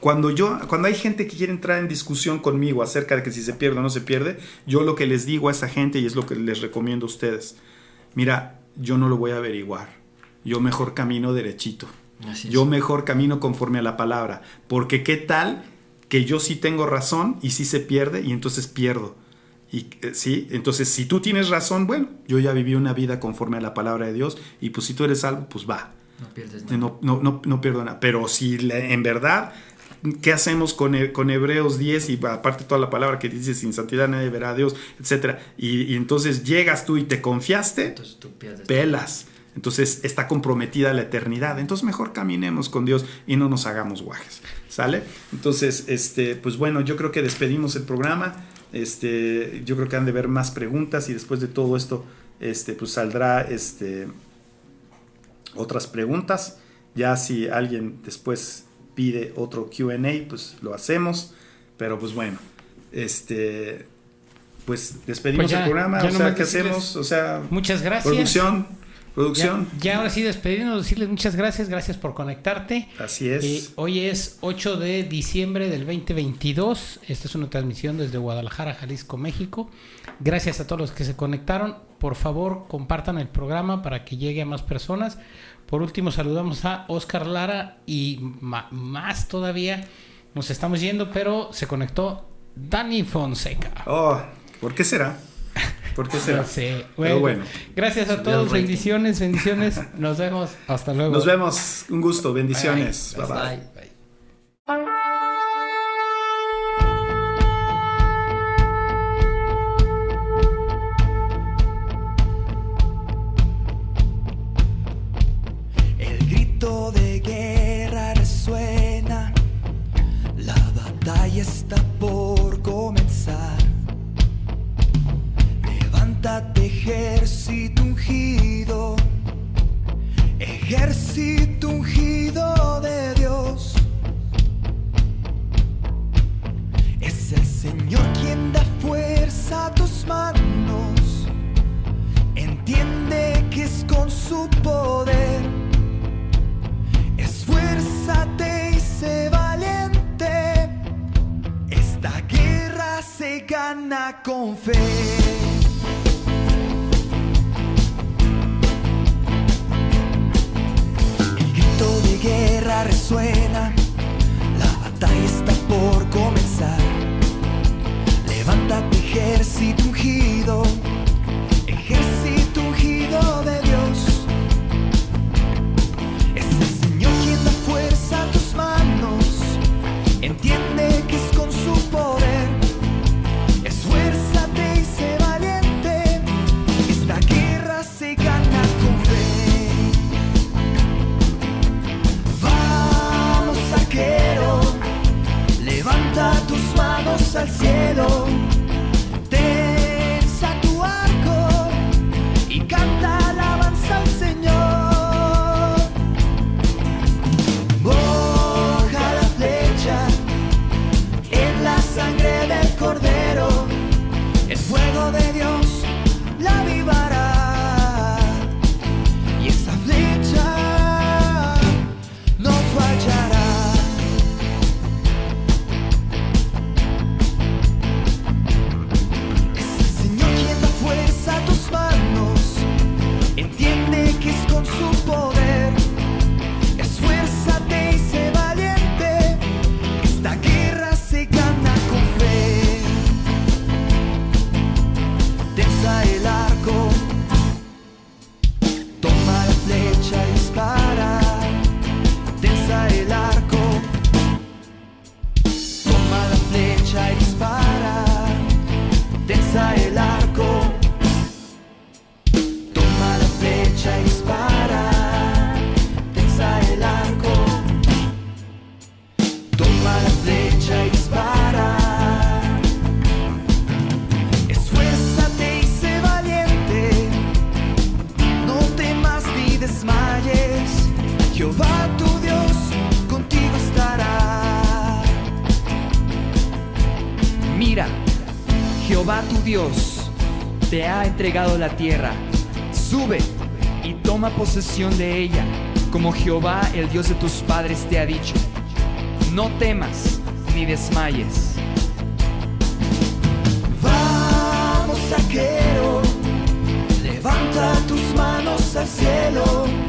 Speaker 2: Cuando hay gente que quiere entrar en discusión conmigo acerca de que si se pierde o no se pierde, yo lo que les digo a esa gente, y es lo que les recomiendo a ustedes, mira, yo no lo voy a averiguar. Yo mejor camino derechito. Yo mejor camino conforme a la palabra. Porque qué tal que yo sí tengo razón y sí se pierde y entonces pierdo. Y sí, entonces si tú tienes razón, bueno, yo ya viví una vida conforme a la palabra de Dios y pues si tú eres salvo, pues va.
Speaker 3: No pierdes nada.
Speaker 2: No pierdo nada. Pero si en verdad, ¿qué hacemos con Hebreos 10 y aparte toda la palabra que dice sin santidad nadie verá a Dios, etcétera? Y entonces llegas tú y te confiaste,
Speaker 3: Entonces tú pierdes.
Speaker 2: pelas. Entonces está comprometida la eternidad. Entonces mejor caminemos con Dios y no nos hagamos guajes. ¿Sale? Entonces, pues bueno, yo creo que despedimos el programa. Yo creo que han de haber más preguntas y después de todo esto, pues saldrá otras preguntas. Ya si alguien después pide otro Q&A, pues lo hacemos. Pero pues bueno, pues despedimos
Speaker 1: Pues ya,
Speaker 2: el programa.
Speaker 1: ya
Speaker 2: O sea, ¿qué hacemos? O sea,
Speaker 1: muchas gracias.
Speaker 2: producción.
Speaker 1: Ya ahora sí despedirnos, decirles muchas gracias por conectarte.
Speaker 2: Así es.
Speaker 1: Hoy es 8 de diciembre del 2022. Esta es una transmisión desde Guadalajara, Jalisco, México. Gracias a todos los que se conectaron. Por favor, compartan el programa para que llegue a más personas. Por último, saludamos a Oscar Lara y más todavía. Nos estamos yendo, pero se conectó Dani Fonseca.
Speaker 2: Oh, ¿por qué será? ¿Por qué será?
Speaker 1: No sé.
Speaker 2: Pero bueno.
Speaker 1: Gracias a todos. Bendiciones. Nos vemos. Hasta luego.
Speaker 2: Nos vemos. Un gusto. Bendiciones. Bye bye.
Speaker 3: Bye.
Speaker 4: El grito de guerra resuena, la batalla está por comenzar. Levántate, ejército ungido, ejército ungido de Dios. Es el Señor quien da fuerza a tus manos. Entiende que es con su poder. Esfuérzate y sé valiente. Esta guerra se gana con fe. De guerra resuena, la batalla está por comenzar. Levántate, ejército ungido, ejército ungido de Dios. Es el Señor quien da fuerza a tus manos. Entiende que es con su poder. Esfuérzate y sé valiente. Esta guerra se gana con fe. Levanta tus manos al cielo, tensa tu arco y canta alabanza al Señor. Moja la flecha Jehová tu Dios contigo estará.
Speaker 5: Mira, Jehová tu Dios te ha entregado la tierra. Sube y toma posesión de ella, como Jehová, el Dios de tus padres, te ha dicho. No temas ni desmayes.
Speaker 4: Vamos, saqueo, levanta tus manos al cielo.